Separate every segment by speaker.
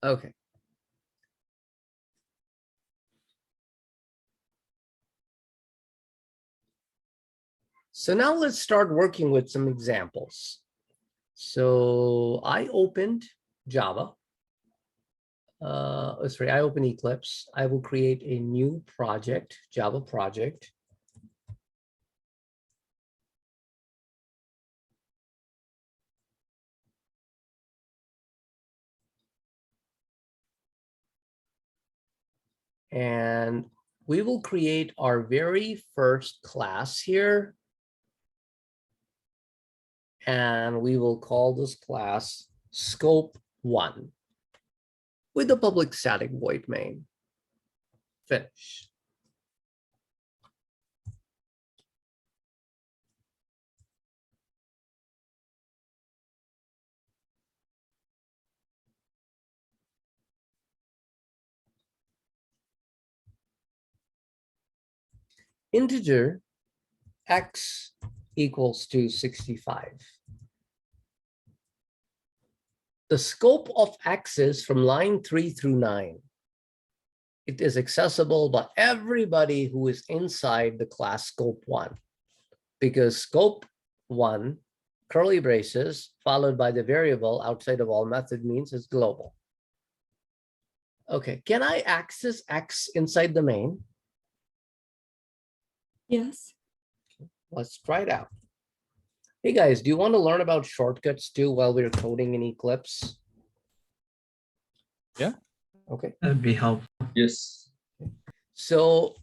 Speaker 1: Okay. So now let's start working with some examples. So I opened Java. I open Eclipse. I will create a new project, Java project. And we will create our very first class here. And we will call this class scope1 with the public static void main. Finish. Integer x equals to 65. The scope of x is from line 3 through 9. It is accessible by everybody who is inside the class scope1, because scope1, curly braces, followed by the variable outside of all method means it's global. Okay, can I access x inside the main?
Speaker 2: Yes.
Speaker 1: Let's try it out. Hey guys, do you want to learn about shortcuts too while we're coding in Eclipse?
Speaker 3: Yeah.
Speaker 1: Okay.
Speaker 4: That'd be helpful. Yes.
Speaker 1: So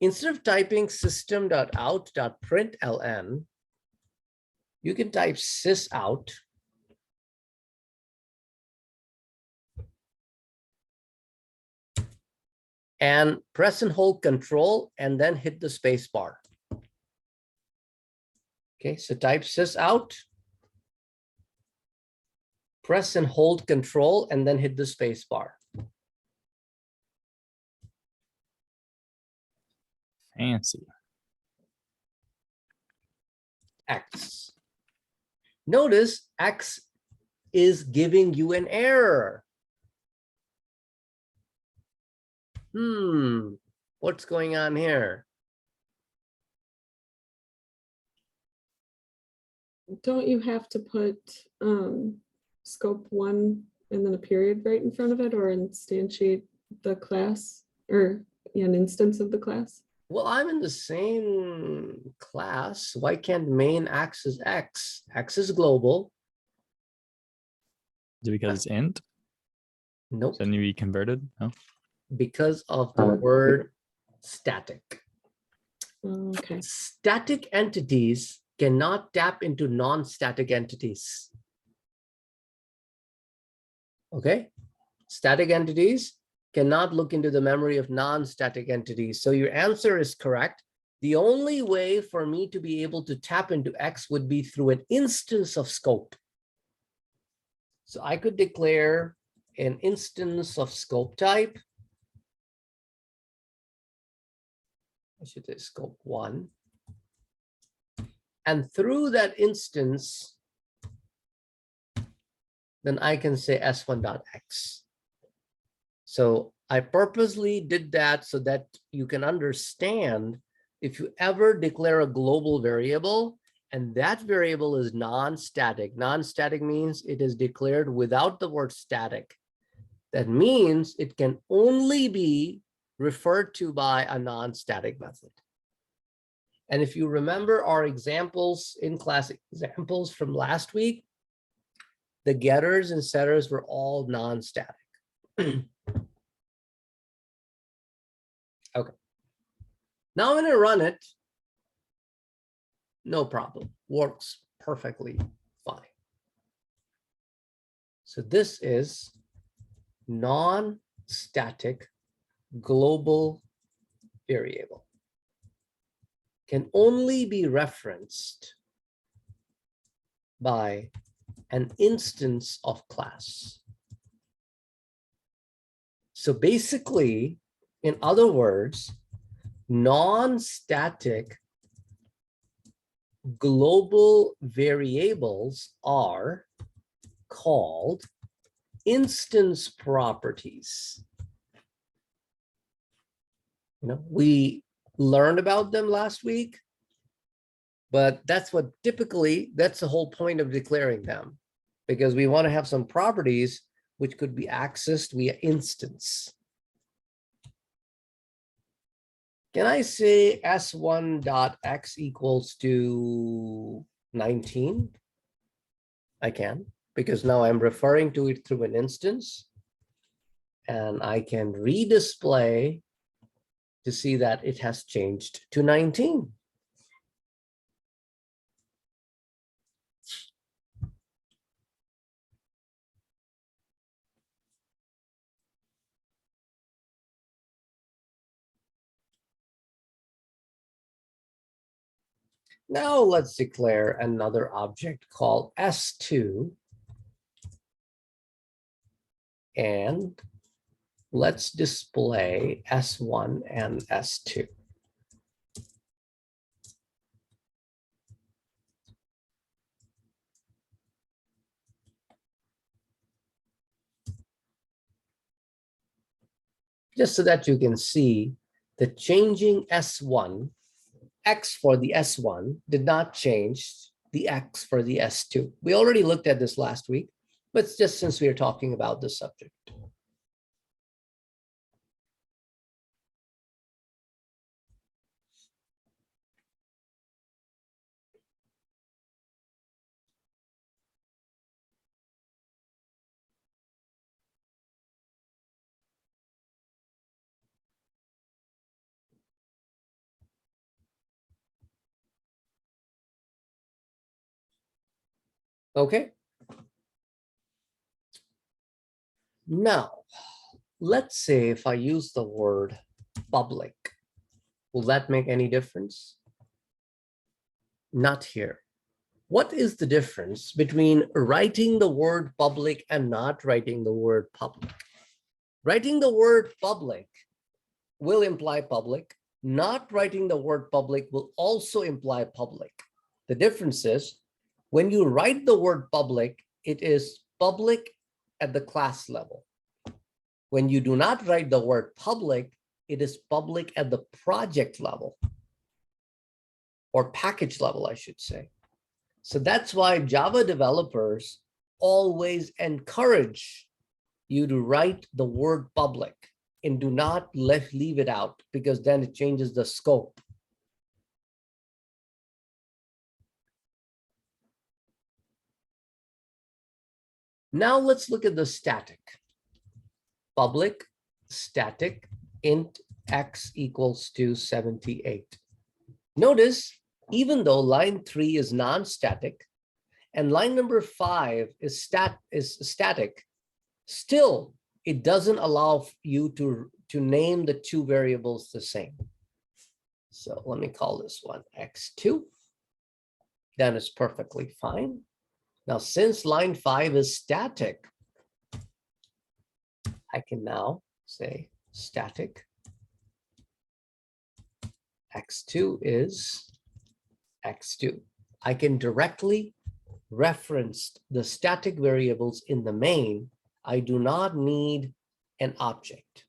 Speaker 1: instead of typing system.out.println, you can type sysout. And press and hold Control and then hit the space bar. Okay, so type sysout. Press and hold Control and then hit the space bar.
Speaker 3: Fancy.
Speaker 1: X. Notice X is giving you an error. What's going on here?
Speaker 2: Don't you have to put scope 1 and then a period right in front of it, or instantiate the class, or an instance of the class?
Speaker 1: Well, I'm in the same class. Why can't main access X? X is global.
Speaker 3: Is it because it's int?
Speaker 1: Nope.
Speaker 3: So it need to be converted? No.
Speaker 1: Because of the word static.
Speaker 2: Okay.
Speaker 1: Static entities cannot tap into non-static entities. Okay? Static entities cannot look into the memory of non-static entities. So your answer is correct. The only way for me to be able to tap into X would be through an instance of scope. So I could declare an instance of scope type. I should say scope 1. And through that instance, then I can say s1.x. So I purposely did that so that you can understand, if you ever declare a global variable and that variable is non-static. Non-static means it is declared without the word static. That means it can only be referred to by a non-static method. And if you remember our examples in class examples from last week, the getters and setters were all non-static. Okay. Now I'm going to run it. No problem. Works perfectly fine. So this is non-static global variable. Can only be referenced by an instance of class. So basically, in other words, non-static global variables are called instance properties. We learned about them last week, but that's the whole point of declaring them, because we want to have some properties which could be accessed via instance. Can I say s1.x equals to 19? I can, because now I'm referring to it through an instance, and I can redisplay to see that it has changed to 19. Now let's declare another object called S2, and let's display S1 and S2. Just so that you can see that changing S1, X for the S1 did not change the X for the S2. We already looked at this last week, but it's just since we are talking about this subject. Okay. Now, let's say if I use the word public, will that make any difference? Not here. What is the difference between writing the word public and not writing the word public? Writing the word public will imply public. Not writing the word public will also imply public. The difference is when you write the word public, it is public at the class level. When you do not write the word public, it is public at the project level or package level, I should say. So that's why Java developers always encourage you to write the word public and do not leave it out, because then it changes the scope. Now let's look at the static. Public static int x equals to 78. Notice, even though line 3 is non-static and line number 5 is static, still it doesn't allow you to name the two variables the same. So let me call this one x2. That is perfectly fine. Now, since line 5 is static, I can now say static x2 is x2. I can directly reference the static variables in the main. I do not need an object.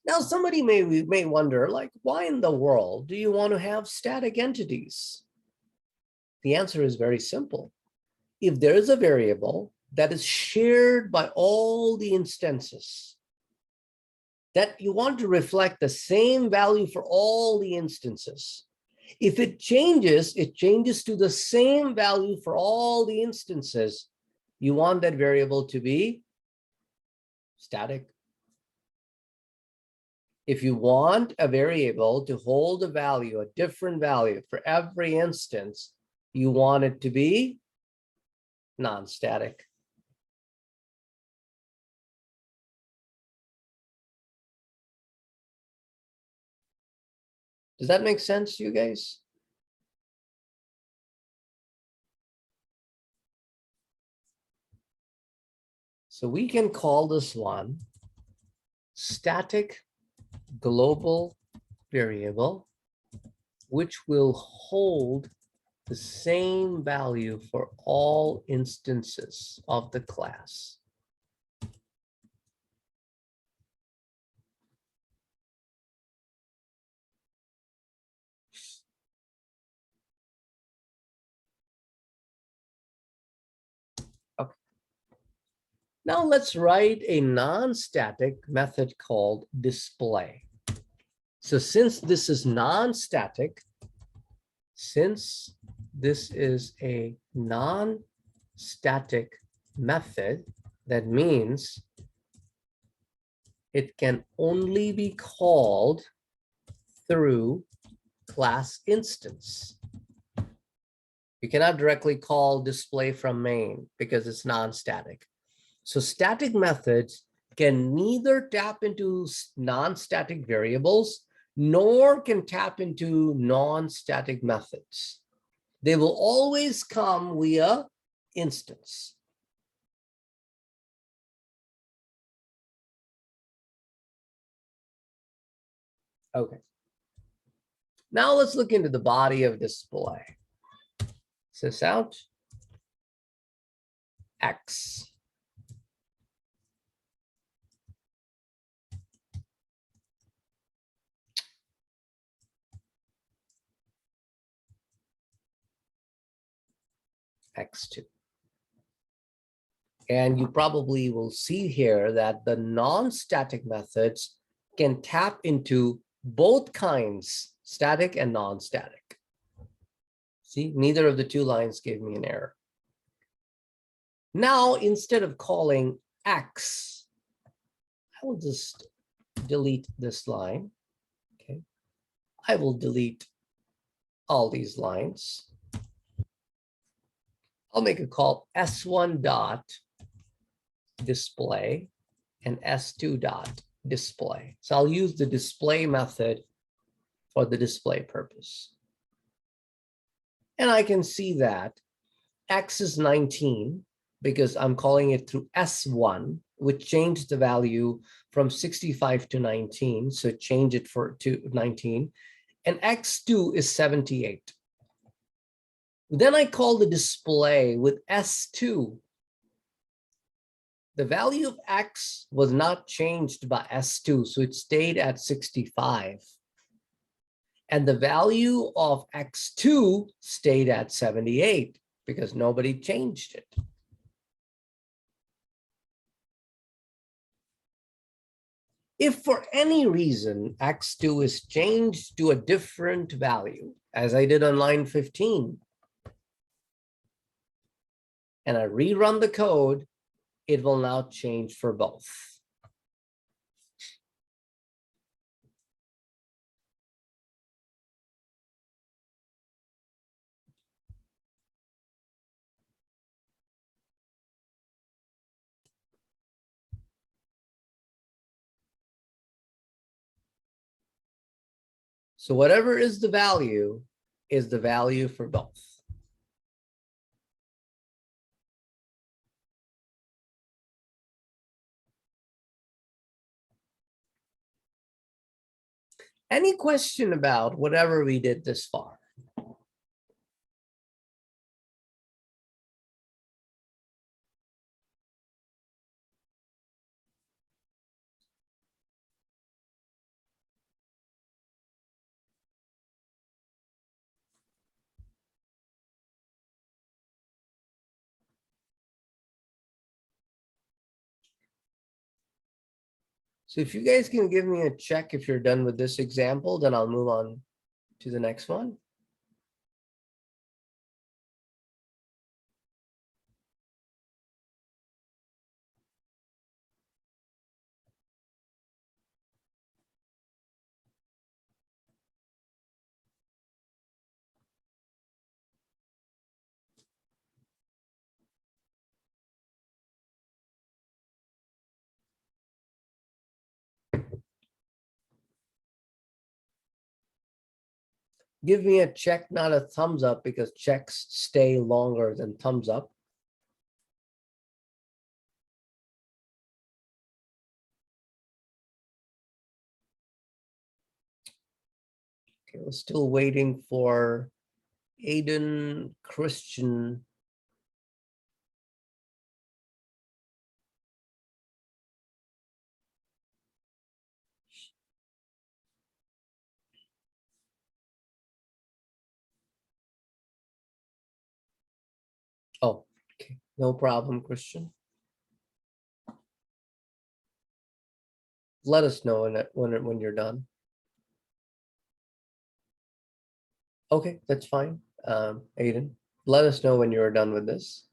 Speaker 1: Now, somebody may wonder, like, why in the world do you want to have static entities? The answer is very simple. If there is a variable that is shared by all the instances, that you want to reflect the same value for all the instances. If it changes to the same value for all the instances. You want that variable to be static. If you want a variable to hold a value, a different value for every instance, you want it to be non-static. Does that make sense to you guys? So we can call this one static global variable, which will hold the same value for all instances of the class. Okay. Now let's write a non-static method called display. So since this is non-static, since this is a non-static method, that means it can only be called through class instance. You cannot directly call display from main because it's non-static. So static methods can neither tap into non-static variables nor can tap into non-static methods. They will always come via instance. Okay. Now let's look into the body of display. Sys out X. X2. And you probably will see here that the non-static methods can tap into both kinds, static and non-static. See, neither of the two lines gave me an error. Now, instead of calling X, I will just delete this line. Okay. I will delete all these lines. I'll make a call S1 dot display and S2 dot display. So I'll use the display method for the display purpose. And I can see that X is 19 because I'm calling it through S1, which changed the value from 65 to 19. So change it to 19. And X2 is 78. Then I call the display with S2. The value of X was not changed by S2, so it stayed at 65. And the value of X2 stayed at 78 because nobody changed it. If for any reason X2 is changed to a different value, as I did on line 15, and I rerun the code, it will now change for both. So whatever is the value for both. Any question about whatever we did this far? So if you guys can give me a check if you're done with this example, then I'll move on to the next one. Give me a check, not a thumbs up, because checks stay longer than thumbs up. Okay, we're still waiting for Aiden, Christian. Oh, okay, no problem, Christian. Let us know when you're done. Okay, that's fine. Aiden, let us know when you're done with this.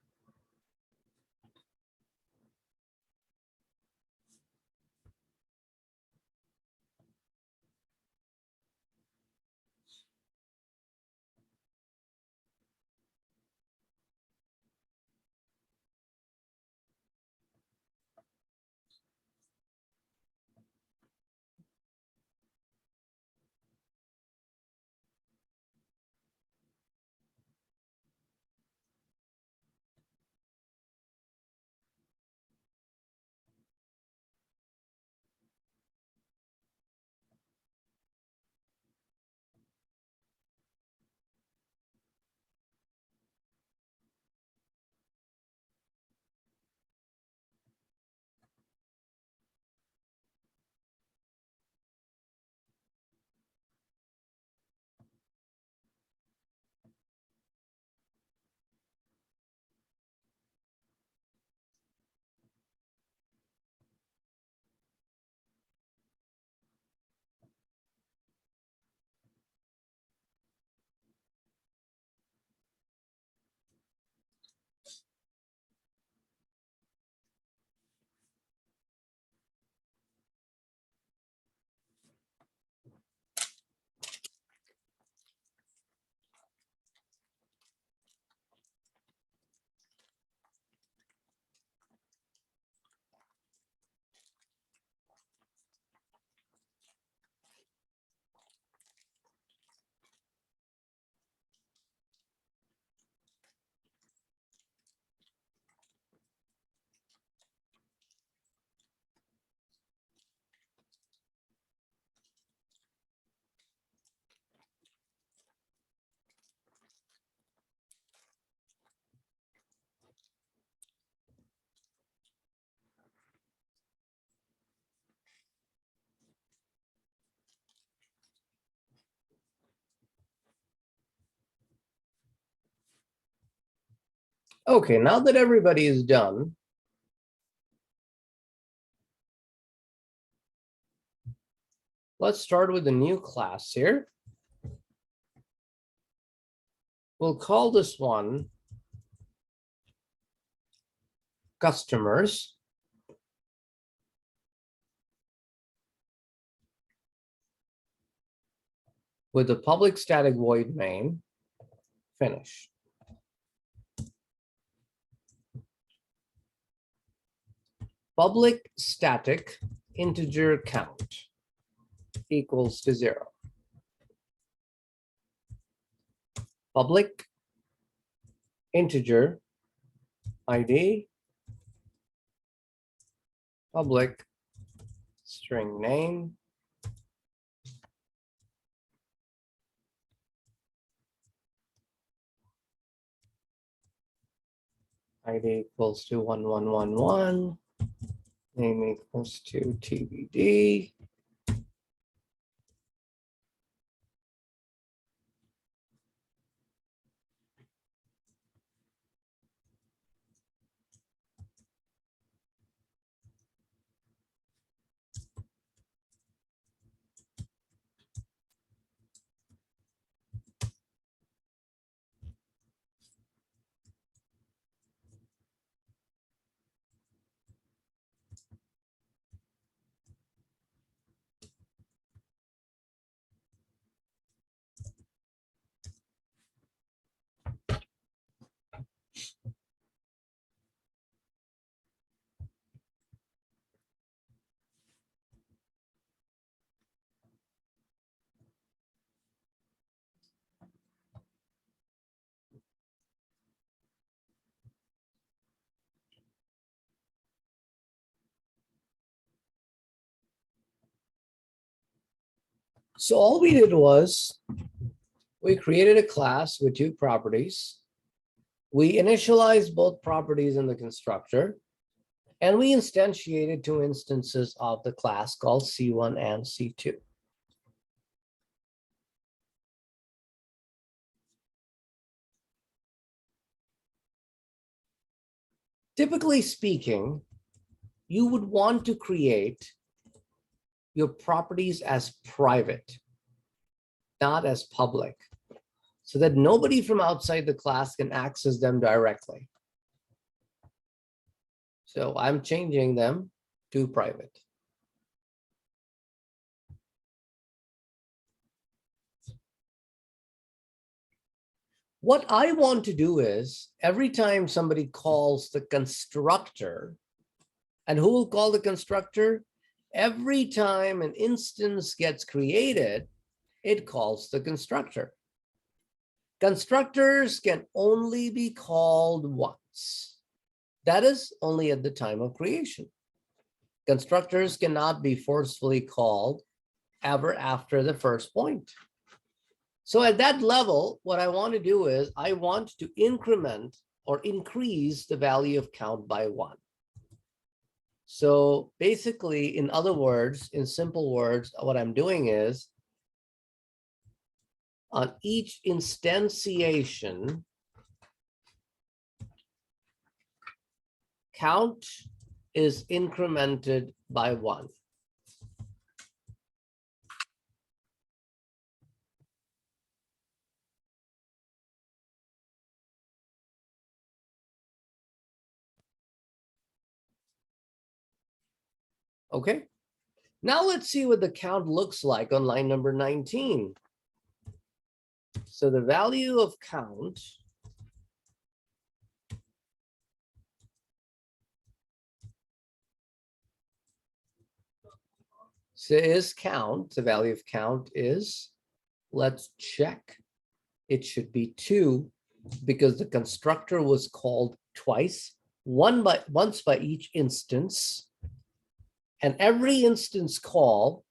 Speaker 1: Okay, now that everybody is done, let's start with a new class here. We'll call this one customers. With the public static void main, finish. Public static integer count equals to 0. Public integer ID, public string name, ID equals to 1111, name equals to TBD. So all we did was we created a class with two properties. We initialized both properties in the constructor, and we instantiated two instances of the class called C1 and C2. Typically speaking, you would want to create your properties as private, not as public, so that nobody from outside the class can access them directly. So I'm changing them to private. What I want to do is every time somebody calls the constructor, and who will call the constructor? Every time an instance gets created, it calls the constructor. Constructors can only be called once. That is only at the time of creation. Constructors cannot be forcefully called ever after the first point. So at that level, what I want to do is I want to increment or increase the value of count by 1. So basically, in other words, in simple words, what I'm doing is on each instantiation, count is incremented by 1. Okay, now let's see what the count looks like on line number 19. So the value of count is count. The value of count is, let's check. It should be 2 because the constructor was called twice, once by each instance. And every instance call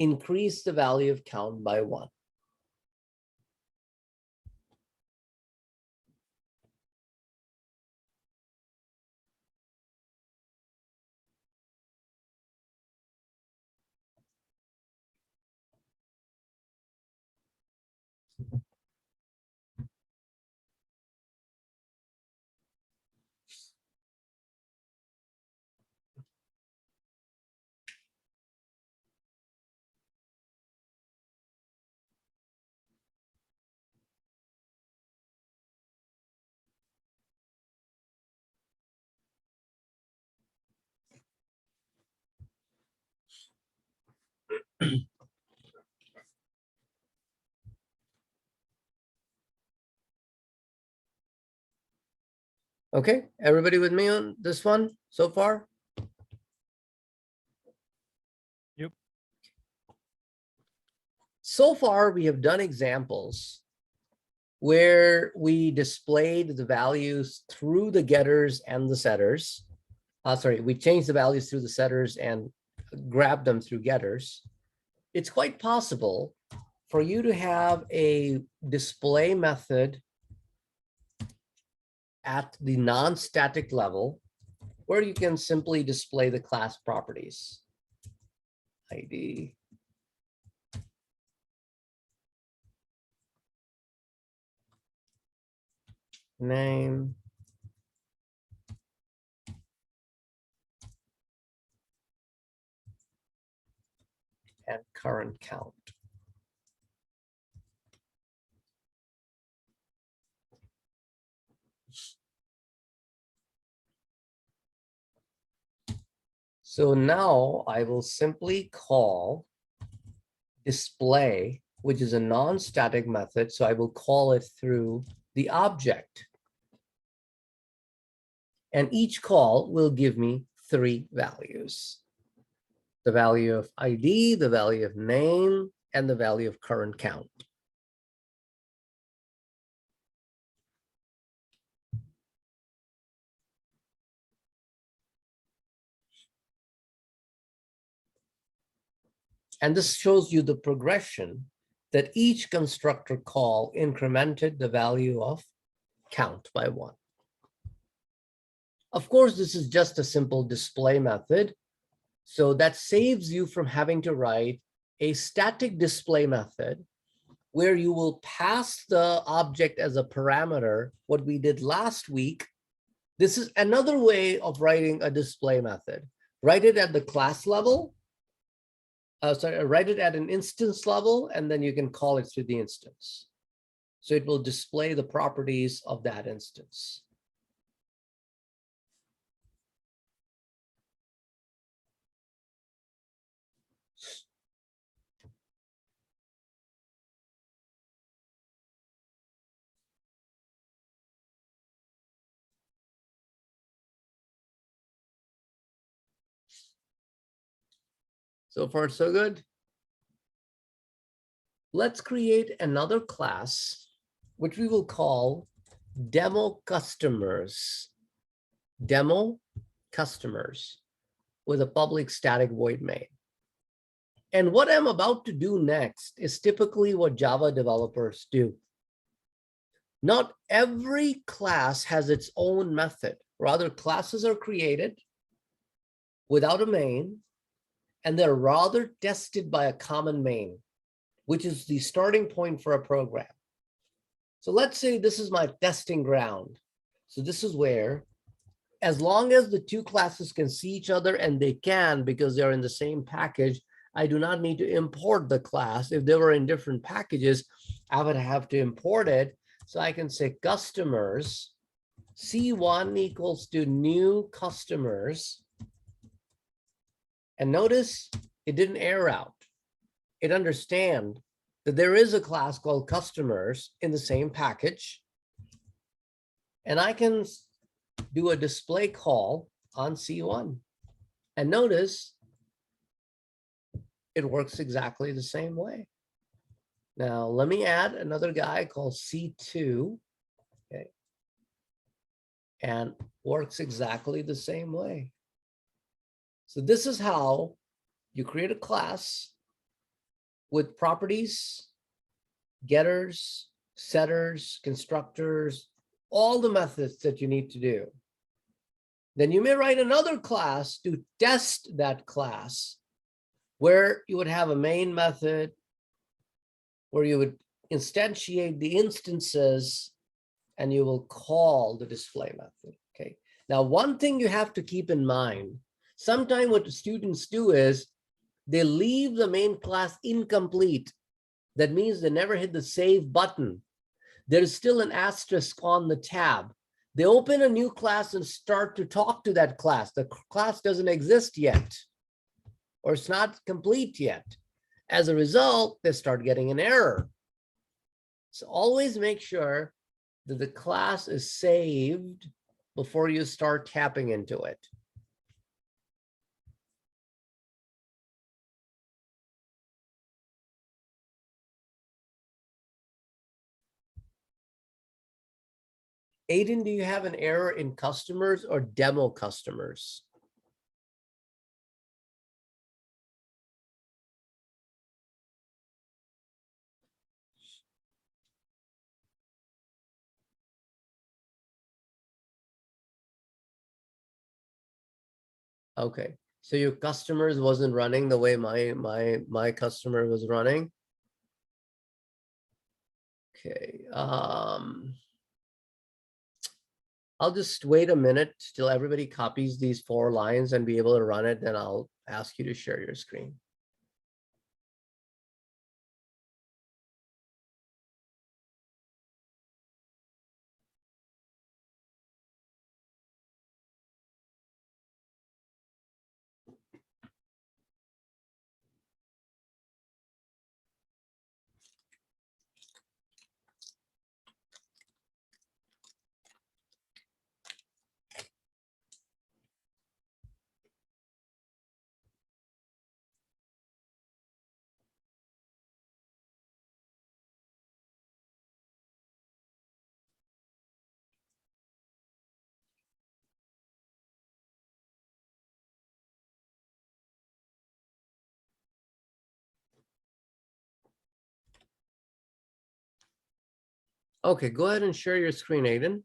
Speaker 1: increased the value of count by 1. Okay, everybody with me on this one so far?
Speaker 3: Yep.
Speaker 1: So far, we have done examples where we displayed the values through the getters and the setters. We changed the values through the setters and grabbed them through getters. It's quite possible for you to have a display method at the non-static level where you can simply display the class properties. ID. Name. And current count. So now I will simply call display, which is a non-static method. So I will call it through the object. And each call will give me 3 values. The value of ID, the value of name, and the value of current count. And this shows you the progression that each constructor call incremented the value of count by 1. Of course, this is just a simple display method. So that saves you from having to write a static display method where you will pass the object as a parameter, what we did last week. This is another way of writing a display method. Write it at the class level. Write it at an instance level, and then you can call it through the instance. So it will display the properties of that instance. So far, so good. Let's create another class, which we will call demo customers. Demo customers with a public static void main. And what I'm about to do next is typically what Java developers do. Not every class has its own method. Rather, classes are created without a main, and they're rather tested by a common main, which is the starting point for a program. So let's say this is my testing ground. So this is where, as long as the two classes can see each other, and they can because they're in the same package, I do not need to import the class. If they were in different packages, I would have to import it. So I can say customers, C1 equals to new customers. And notice it didn't error out. It understands that there is a class called customers in the same package. And I can do a display call on C1. And notice it works exactly the same way. Now, let me add another guy called C2. Okay. And works exactly the same way. So this is how you create a class with properties, getters, setters, constructors, all the methods that you need to do. Then you may write another class to test that class, where you would have a main method, where you would instantiate the instances, and you will call the display method. Okay. Now, one thing you have to keep in mind, sometimes what the students do is they leave the main class incomplete. That means they never hit the save button. There's still an asterisk on the tab. They open a new class and start to talk to that class. The class doesn't exist yet, or it's not complete yet. As a result, they start getting an error. So always make sure that the class is saved before you start tapping into it. Aiden, do you have an error in customers or demo customers? Okay, so your customers wasn't running the way my customer was running. Okay, I'll just wait a minute till everybody copies these 4 lines and be able to run it. Then I'll ask you to share your screen. Okay, go ahead and share your screen, Aiden.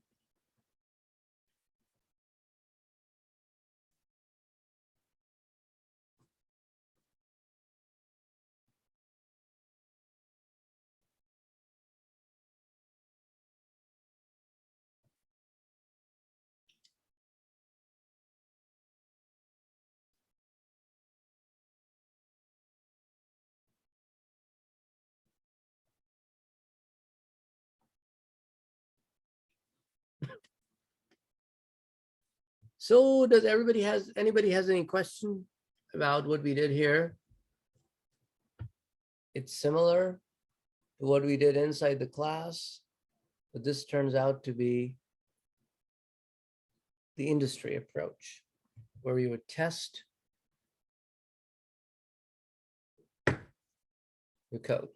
Speaker 1: So does anybody has any question about what we did here? It's similar to what we did inside the class, but this turns out to be the industry approach, where we would test the code.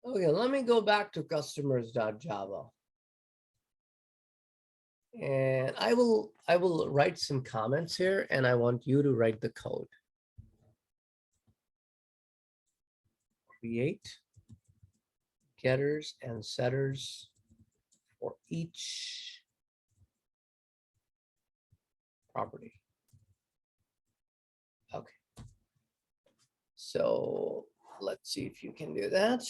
Speaker 1: Okay, let me go back to customers.java. And I will write some comments here, and I want you to write the code. Create getters and setters for each property. Okay. So let's see if you can do that.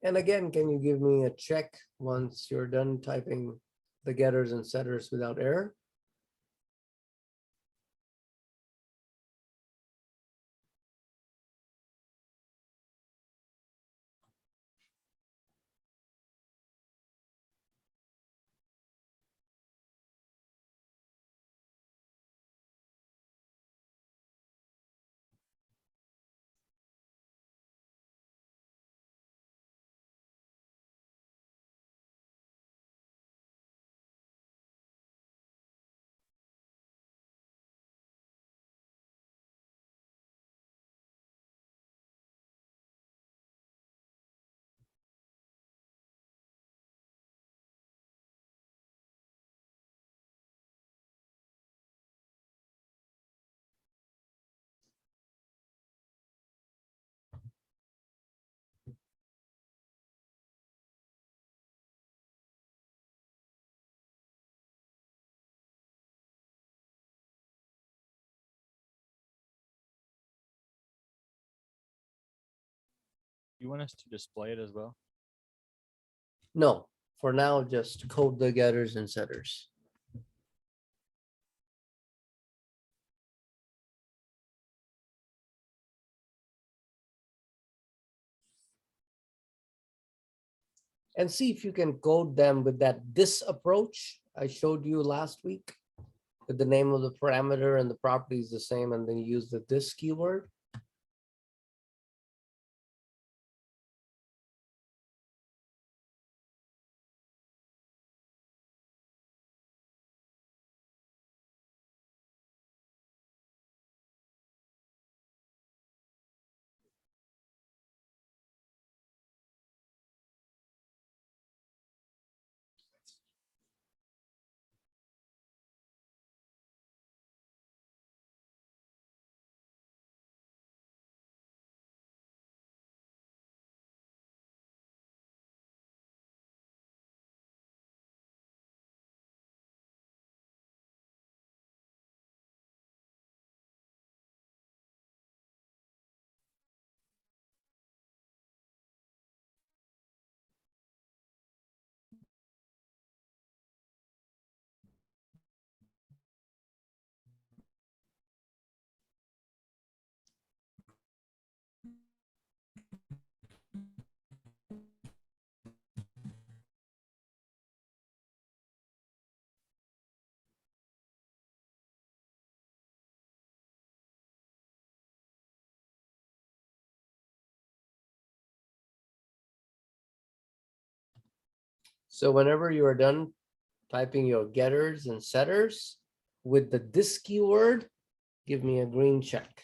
Speaker 1: And again, can you give me a check once you're done typing the getters and setters without error?
Speaker 3: You want us to display it as well?
Speaker 1: No, for now, just code the getters and setters. And see if you can code them with that this approach I showed you last week, with the name of the parameter and the property is the same, and then you use the this keyword. So whenever you are done typing your getters and setters with the this keyword, give me a green check.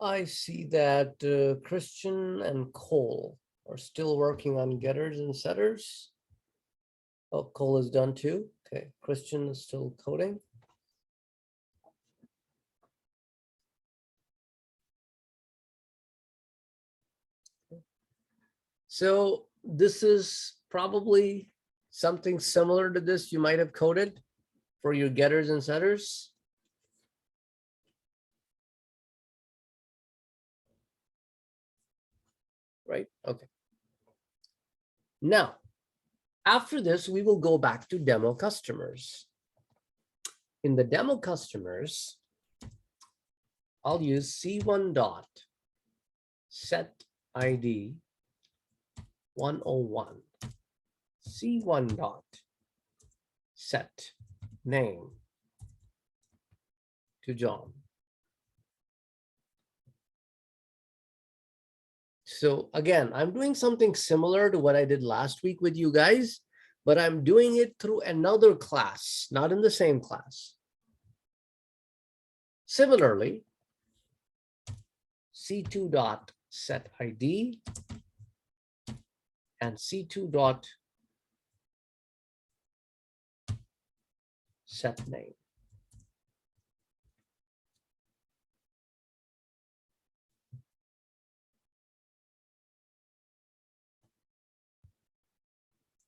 Speaker 1: I see that Christian and Cole are still working on getters and setters. Oh, Cole is done too. Okay, Christian is still coding. So this is probably something similar to this you might have coded for your getters and setters. Right, okay. Now, after this, we will go back to demo customers. In the demo customers, I'll use C1 dot set ID 101, C1 dot set name to John. So again, I'm doing something similar to what I did last week with you guys, but I'm doing it through another class, not in the same class. Similarly, C2 dot set ID and C2 dot set name.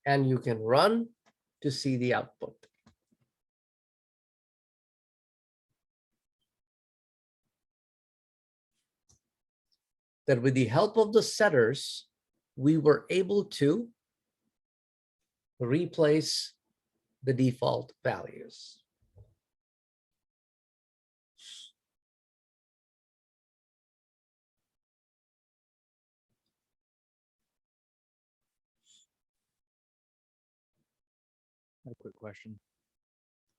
Speaker 1: And you can run to see the output. That with the help of the setters, we were able to replace the default values.
Speaker 3: a quick question.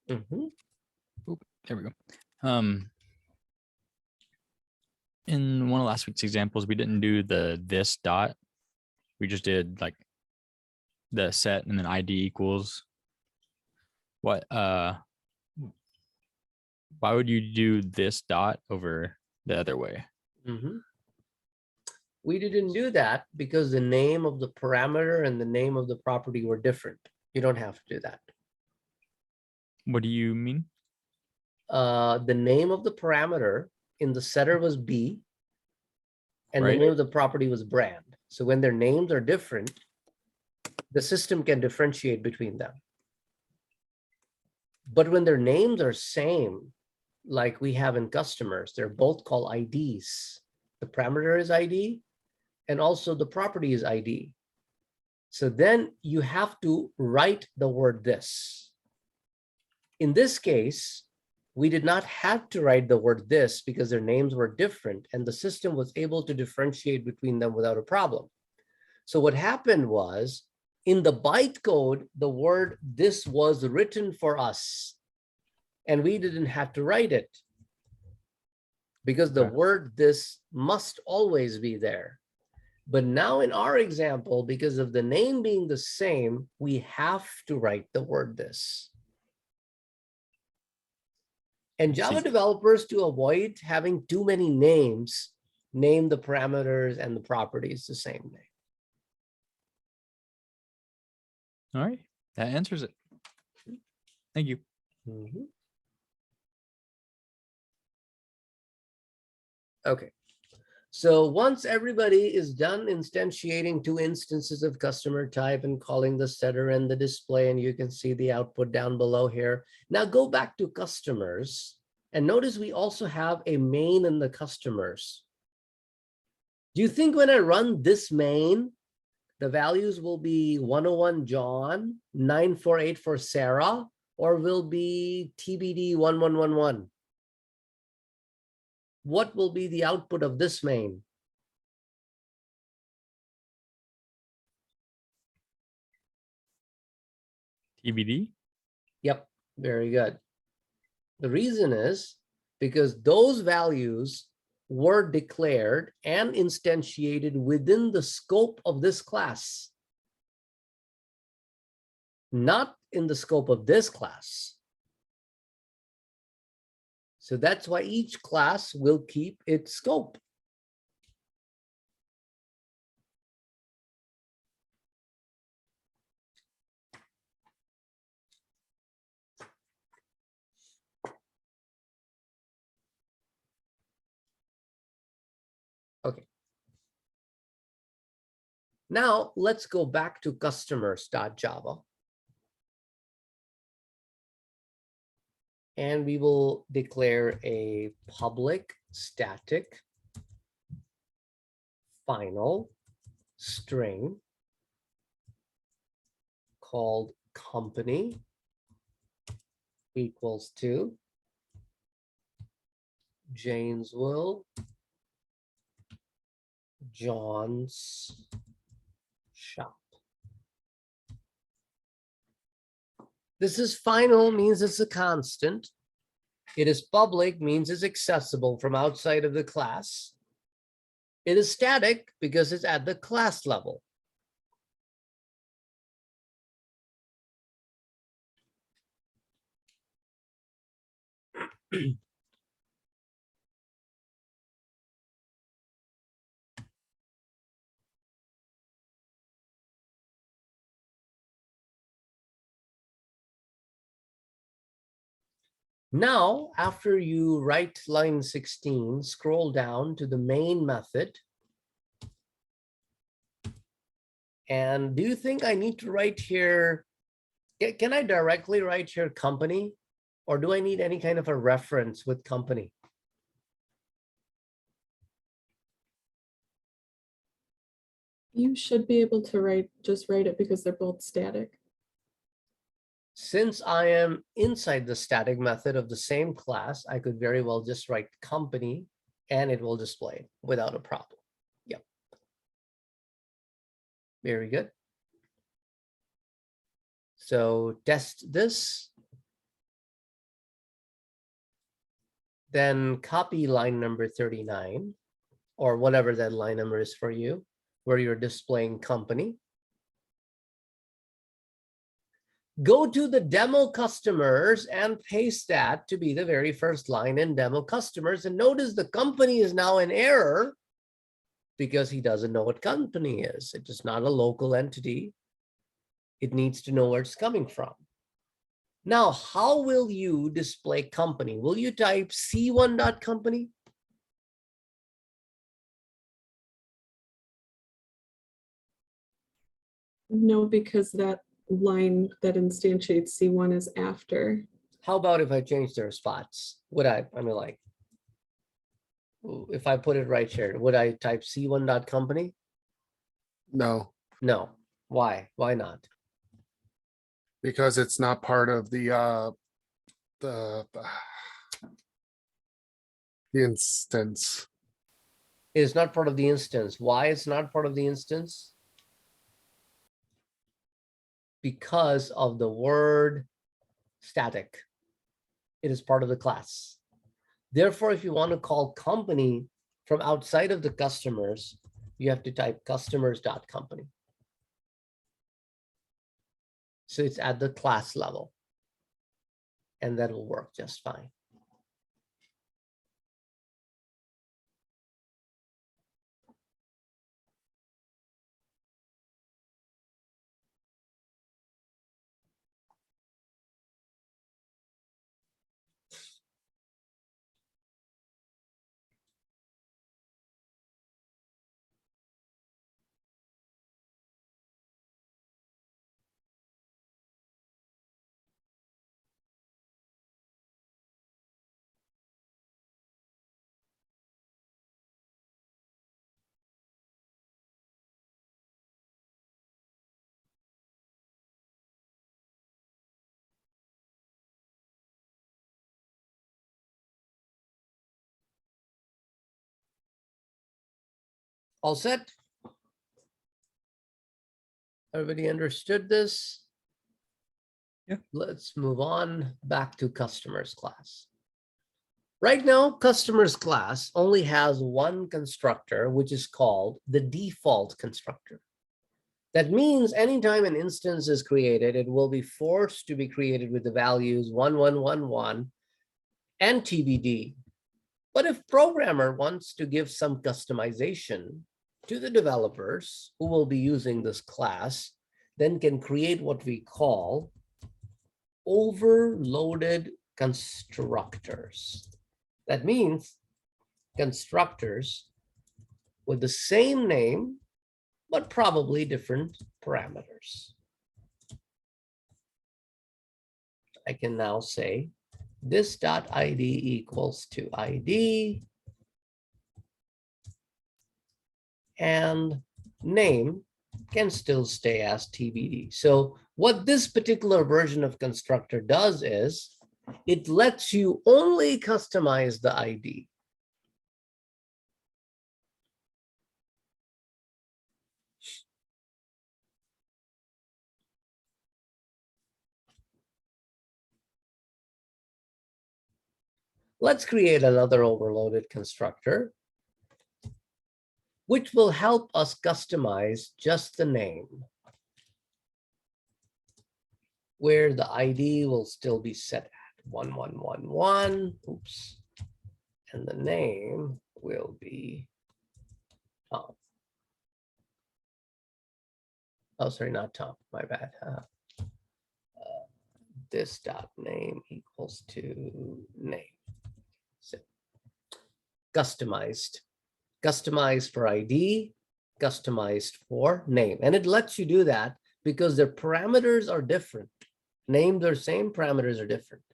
Speaker 1: Mhm.
Speaker 5: Oop, there we go. In one of last week's examples, we didn't do the this dot. We just did like the set and then ID equals. What why would you do this dot over the other way?
Speaker 1: Mhm. We didn't do that because the name of the parameter and the name of the property were different. You don't have to do that.
Speaker 5: What do you mean?
Speaker 1: The name of the parameter in the setter was B, and the
Speaker 5: Right.
Speaker 1: name of the property was brand. So when their names are different, the system can differentiate between them. But when their names are same, like we have in customers, they're both called IDs. The parameter is ID, and also the property is ID. So then you have to write the word this. In this case, we did not have to write the word this because their names were different and the system was able to differentiate between them without a problem. So what happened was in the bytecode, the word this was written for us and we didn't have to write it because the
Speaker 5: Okay.
Speaker 1: word this must always be there. But now in our example, because of the name being the same, we have to write the word this. And Java
Speaker 5: See.
Speaker 1: developers, to avoid having too many names, name the parameters and the properties the same name.
Speaker 5: All right. That answers it. Thank you.
Speaker 1: Mhm. Okay. So once everybody is done instantiating two instances of customer type and calling the setter and the display, and you can see the output down below here. Now go back to customers and notice we also have a main in the customers. Do you think when I run this main, the values will be 101 John, 948 for Sarah, or will be TBD 1111? What will be the output of this main?
Speaker 5: TBD.
Speaker 1: Yep, very good. The reason is because those values were declared and instantiated within the scope of this class, not in the scope of this class. So that's why each class will keep its scope. Okay. Now let's go back to customers.java. And we will declare a public static final string called company equals to Janesville John's shop. This is final, means it's a constant. It is public, means it's accessible from outside of the class. It is static because it's at the class level. Now, after you write line 16, scroll down to the main method. And do you think I need to write here? Can I directly write here company? Or do I need any kind of a reference with company?
Speaker 2: You should be able to just write it because they're both static.
Speaker 1: Since I am inside the static method of the same class, I could very well just write company and it will display without a problem. Yep. Very good. So test this. Then copy line number 39, or whatever that line number is for you, where you're displaying company. Go to the demo customers and paste that to be the very first line in demo customers. And notice the company is now in error because he doesn't know what company is. It is not a local entity. It needs to know where it's coming from. Now, how will you display company? Will you type C1.company?
Speaker 2: No, because that line that instantiates C1 is after.
Speaker 1: How about if I change their spots? Would I mean, like, if I put it right here, would I type C1.company?
Speaker 6: No,
Speaker 1: No. Why? Why not?
Speaker 6: because it's not part of the instance.
Speaker 1: It is not part of the instance. Why it's not part of the instance? Because of the word static. It is part of the class. Therefore, if you want to call company from outside of the customers, you have to type customers.company. So it's at the class level. And that will work just fine. All set? Everybody understood this?
Speaker 3: Yeah.
Speaker 1: Let's move on back to customers class. Right now, customers class only has one constructor, which is called the default constructor. That means anytime an instance is created, it will be forced to be created with the values 1111 and TBD. But if programmer wants to give some customization to the developers who will be using this class, then can create what we call overloaded constructors. That means constructors with the same name, but probably different parameters. I can now say this dot ID equals to ID and name can still stay as TBD. So what this particular version of constructor does is it lets you only customize the ID. Let's create another overloaded constructor, which will help us customize just the name, where the ID will still be set at 1111. Oops. And the name will be Tom. Oh, sorry, not Tom, my bad. This dot name equals to name. So customized for ID, customized for name. And it lets you do that because their parameters are different. Names are same, parameters are different.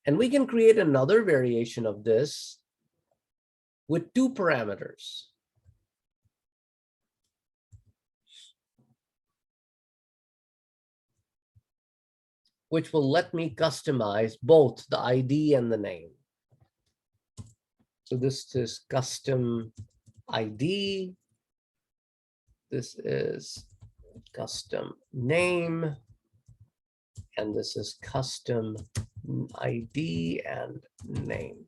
Speaker 1: And we can create another variation of this with two parameters. Which will let me customize both the ID and the name. So this is custom ID. This is custom name, and this is custom ID and name.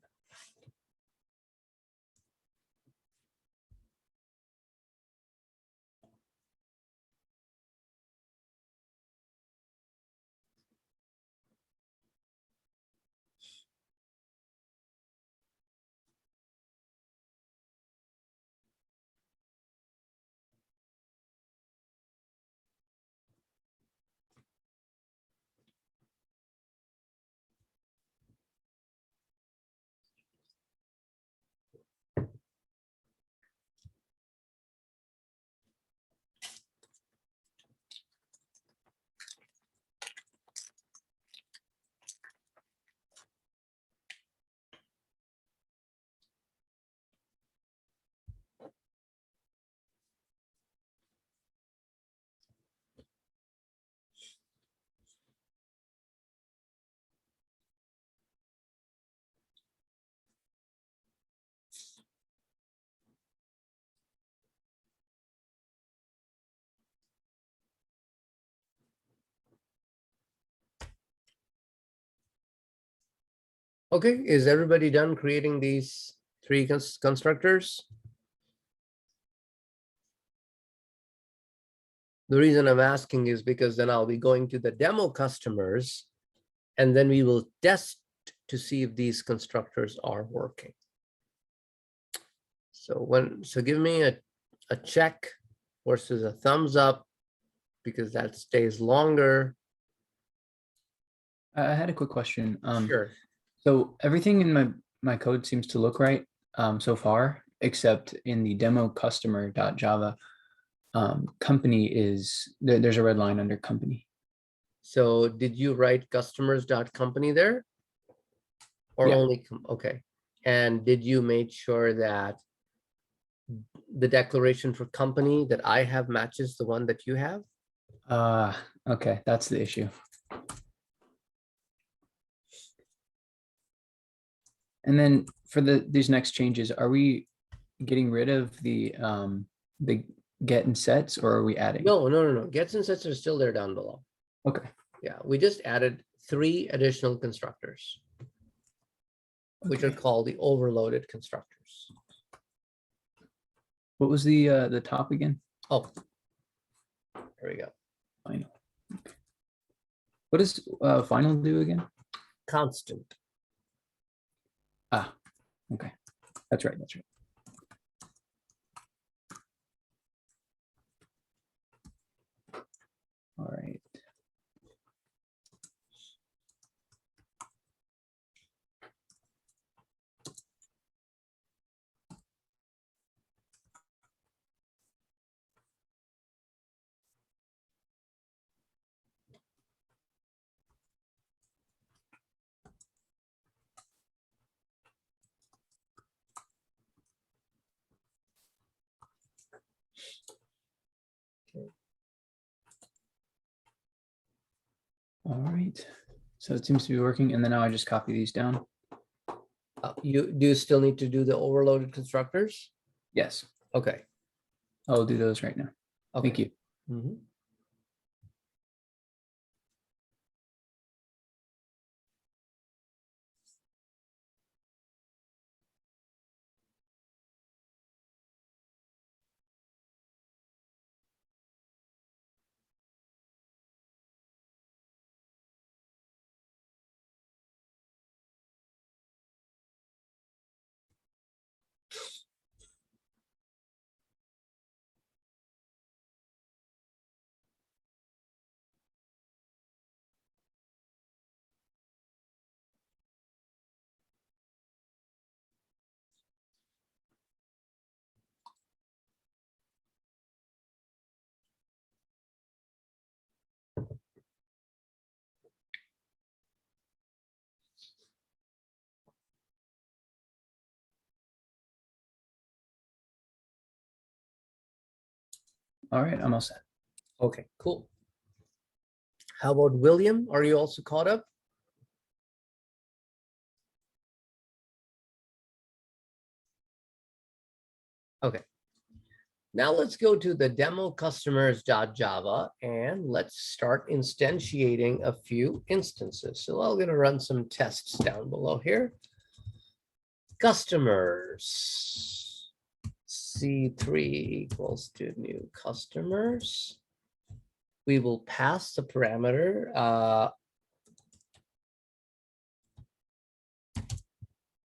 Speaker 1: Okay, is everybody done creating these three constructors? The reason I'm asking is because then I'll be going to the demo customers and then we will test to see if these constructors are working. So give me a check versus a thumbs up because that stays longer.
Speaker 4: I had a quick question.
Speaker 1: Sure.
Speaker 4: So everything in my code seems to look right so far, except in the demo customer.java company is there's a red line under company.
Speaker 1: So did you write customers.company there? Or
Speaker 4: Yeah.
Speaker 1: only, okay. And did you make sure that the declaration for company that I have matches the one that you have?
Speaker 4: Okay, that's the issue. And then for these next changes, are we getting rid of the get and sets, or are we adding?
Speaker 1: No. Gets and sets are still there down below.
Speaker 4: Okay.
Speaker 1: Yeah, we just added 3 additional constructors, which are
Speaker 4: Okay.
Speaker 1: called the overloaded constructors.
Speaker 4: What was the top again?
Speaker 1: Oh, there we go.
Speaker 4: Final. Okay. What does final do again?
Speaker 1: Constant.
Speaker 4: Ah, okay. That's right. That's right. All right. All right. So it seems to be working. And then now I just copy these down.
Speaker 1: You do still need to do the overloaded constructors?
Speaker 4: Yes.
Speaker 1: Okay.
Speaker 4: I'll do those right now.
Speaker 1: Okay.
Speaker 4: Thank you.
Speaker 1: Mhm.
Speaker 4: All right. I'm all set.
Speaker 1: Okay, cool. How about William? Are you also caught up? Okay. Now let's go to the demo customers.java and let's start instantiating a few instances. So I'm going to run some tests down below here. Customers, C3 equals to new customers. We will pass the parameter.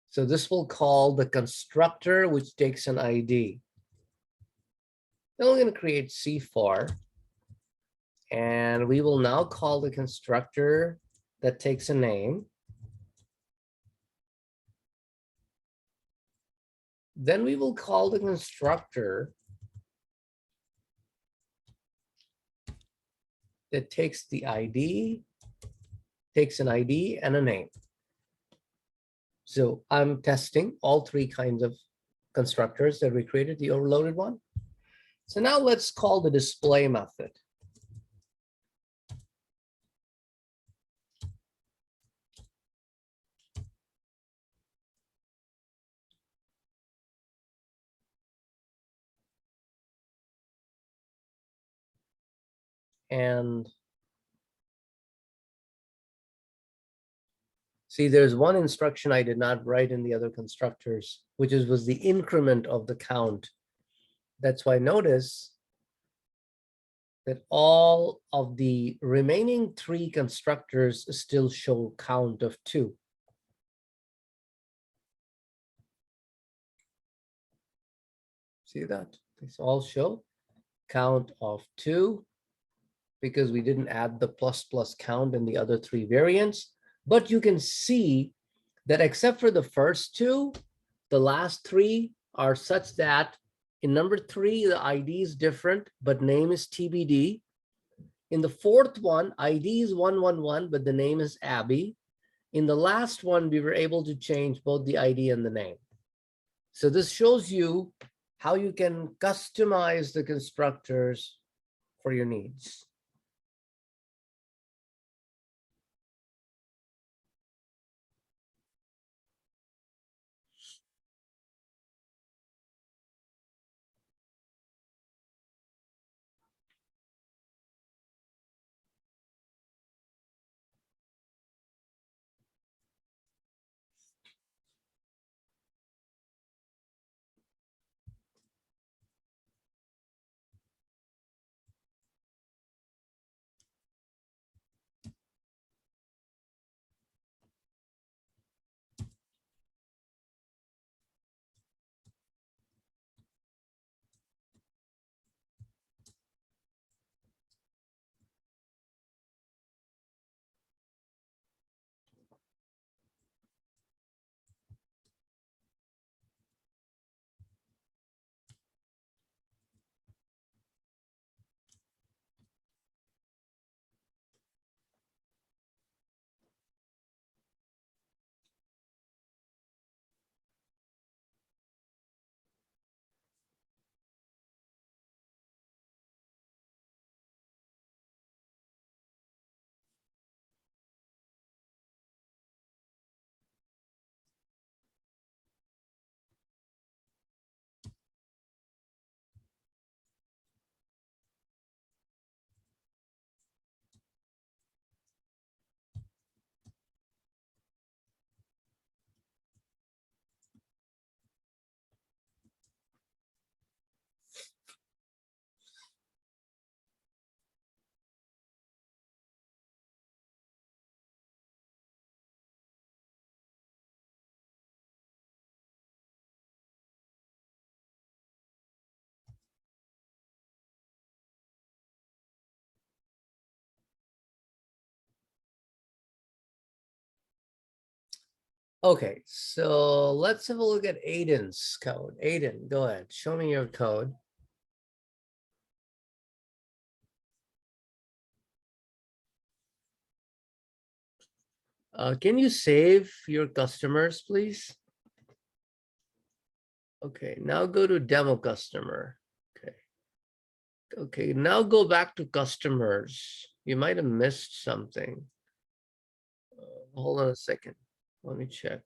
Speaker 1: So this will call the constructor, which takes an ID. Then we're going to create C4. And we will now call the constructor that takes a name. Then we will call the constructor that takes the ID, takes an ID and a name. So I'm testing all three kinds of constructors that we created, the overloaded one. So now let's call the display method. And see, there's one instruction I did not write in the other constructors, which was the increment of the count. That's why notice that all of the remaining three constructors still show count of 2. See that? These all show count of 2 because we didn't add the plus count in the other three variants. But you can see that except for the first 2, the last 3 are such that in number 3, the ID is different, but name is TBD. In the fourth one, ID is 111, but the name is Abby. In the last one, we were able to change both the ID and the name. So this shows you how you can customize the constructors for your needs. Okay, so let's have a look at Aiden's code. Aiden, go ahead. Show me your code. Can you save your customers, please? Okay, now go to demo customer. Okay. Okay, now go back to customers. You might have missed something. Hold on a second. Let me check.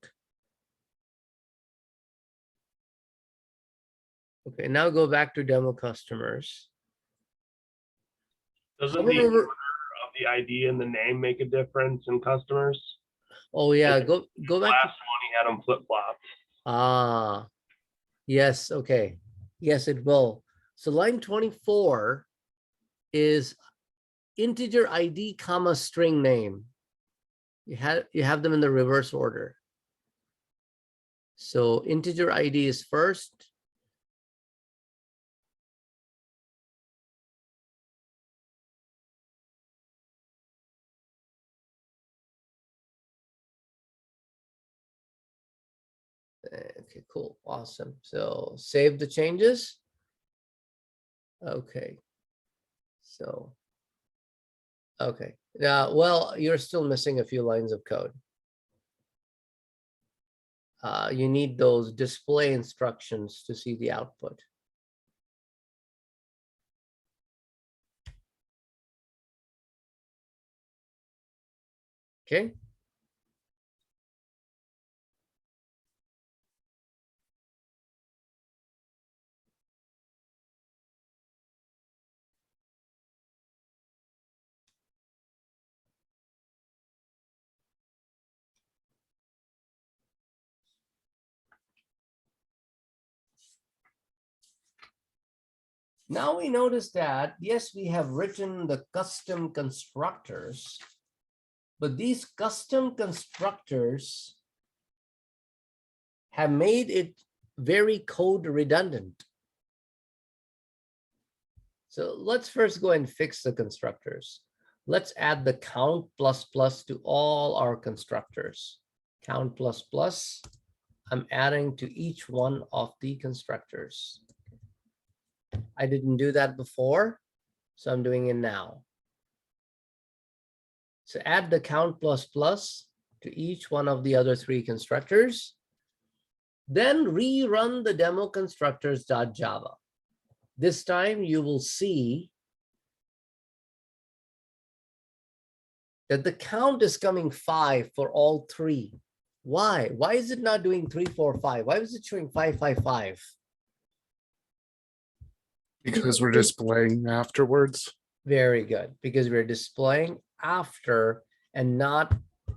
Speaker 1: Okay, now go back to demo customers.
Speaker 7: Doesn't
Speaker 1: Hover
Speaker 7: the order
Speaker 1: over-
Speaker 7: of the ID and the name make a difference in customers?
Speaker 1: Oh yeah,
Speaker 7: Like,
Speaker 1: go back.
Speaker 7: Last one, he had them flip-flopped.
Speaker 1: Ah, yes, okay. Yes, it will. So line 24 is integer ID comma string name. You have them in the reverse order. So integer ID is first. Okay, cool, awesome. So save the changes. Okay. So, okay. Well, you're still missing a few lines of code. You need those display instructions to see the output. Okay. Now we notice that, yes, we have written the custom constructors, but these custom constructors have made it very code redundant. So let's first go and fix the constructors. Let's add the count plus plus to all our constructors. Count plus plus, I'm adding to each one of the constructors. I didn't do that before, so I'm doing it now. So add the count plus plus to each one of the other three constructors. Then rerun the demo constructors.java. This time you will see that the count is coming 5 for all three. Why? Why is it not doing 3, 4, 5? Why was it showing 5, 5, 5?
Speaker 6: Because we're displaying afterwards.
Speaker 1: Very good, because we're displaying after and not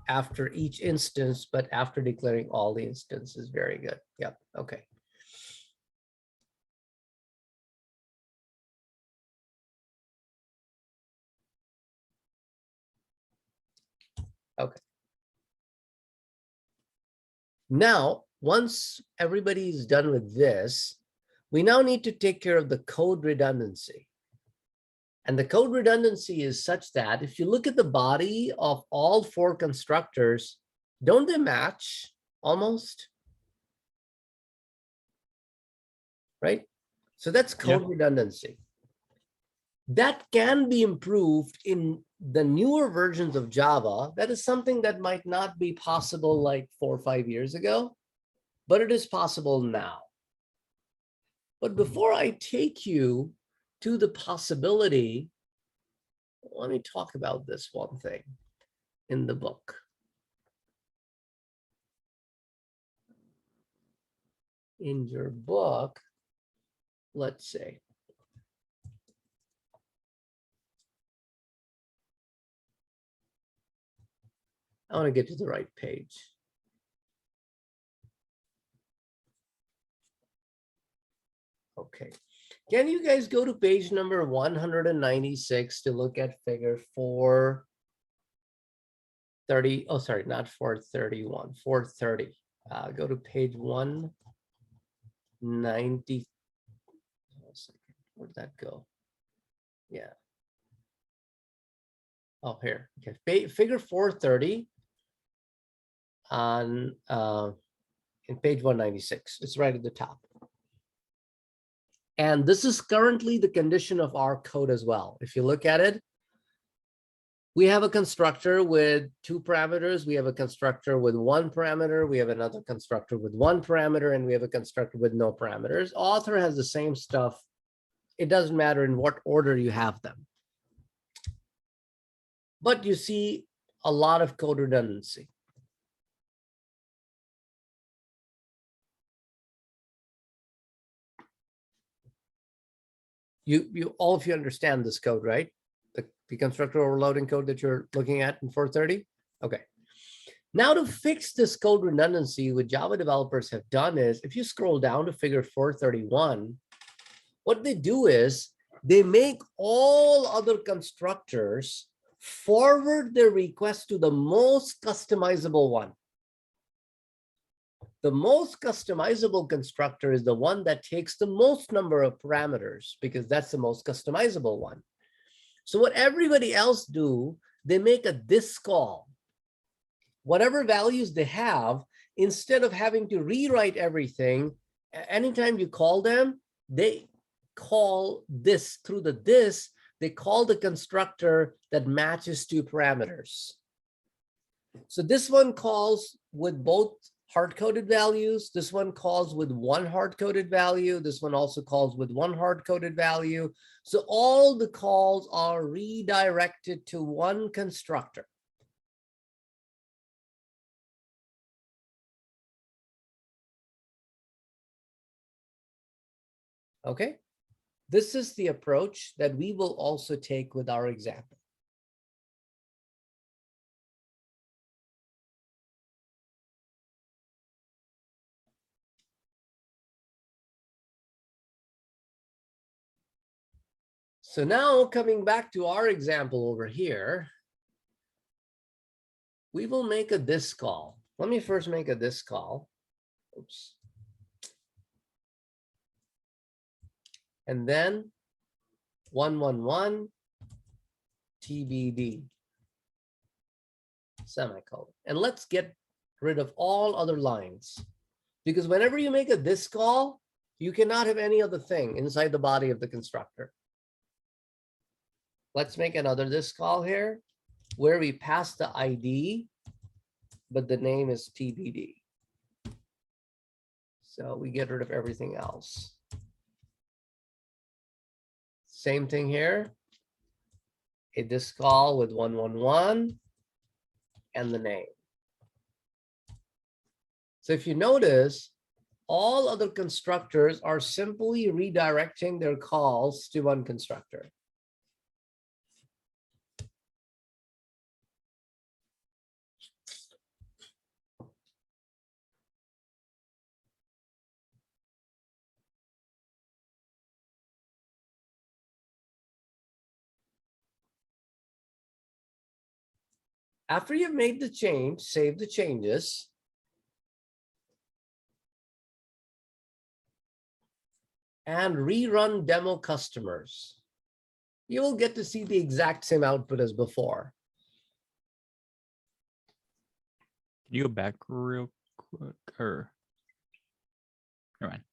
Speaker 1: after each instance, but after declaring all the instances. Very good. Yep. Okay. Okay. Now, once everybody's done with this, we now need to take care of the code redundancy. And the code redundancy is such that if you look at the body of all 4 constructors, don't they match almost? Right? So that's code redundancy. That can be improved in the newer versions of Java. That is something that might not be possible like 4 or 5 years ago, but it is possible now. But before I take you to the possibility, let me talk about this one thing in the book. In your book, let's say, I want to get to the right page. Okay. Can you guys go to page number 196 to look at figure 430? Oh, sorry, not 431, 430. Go to page 190. Where'd that go? Yeah. Oh, here. Okay. Figure 430 on in page 196. It's right at the top. And this is currently the condition of our code as well. If you look at it, we have a constructor with 2 parameters. We have a constructor with 1 parameter. We have another constructor with 1 parameter, and we have a constructor with no parameters. Author has the same stuff. It doesn't matter in what order you have them. But you see a lot of code redundancy. You all of you understand this code, right? The constructor overloading code that you're looking at in 430. Okay. Now to fix this code redundancy, what Java developers have done is, if you scroll down to figure 431, what they do is they make all other constructors forward their request to the most customizable one. The most customizable constructor is the one that takes the most number of parameters, because that's the most customizable one. So what everybody else do, they make a this call. Whatever values they have, instead of having to rewrite everything, anytime you call them, they call this through the this, they call the constructor that matches two parameters. So this one calls with both hard-coded values. This one calls with one hard-coded value. This one also calls with one hard-coded value. So all the calls are redirected to one constructor. Okay, this is the approach that we will also take with our example. So now coming back to our example over here, we will make a this call. Let me first make a this call. Oops. And then 111 TBD semicolon. And let's get rid of all other lines, because whenever you make a this call, you cannot have any other thing inside the body of the constructor. Let's make another this call here where we pass the ID, but the name is TBD. So we get rid of everything else. Same thing here. A this call with 111 and the name. So if you notice, all other constructors are simply redirecting their calls to one constructor. After you've made the change, save the changes. And rerun demo customers. You will get to see the exact same output as before.
Speaker 5: Can you go back real quick, or never mind.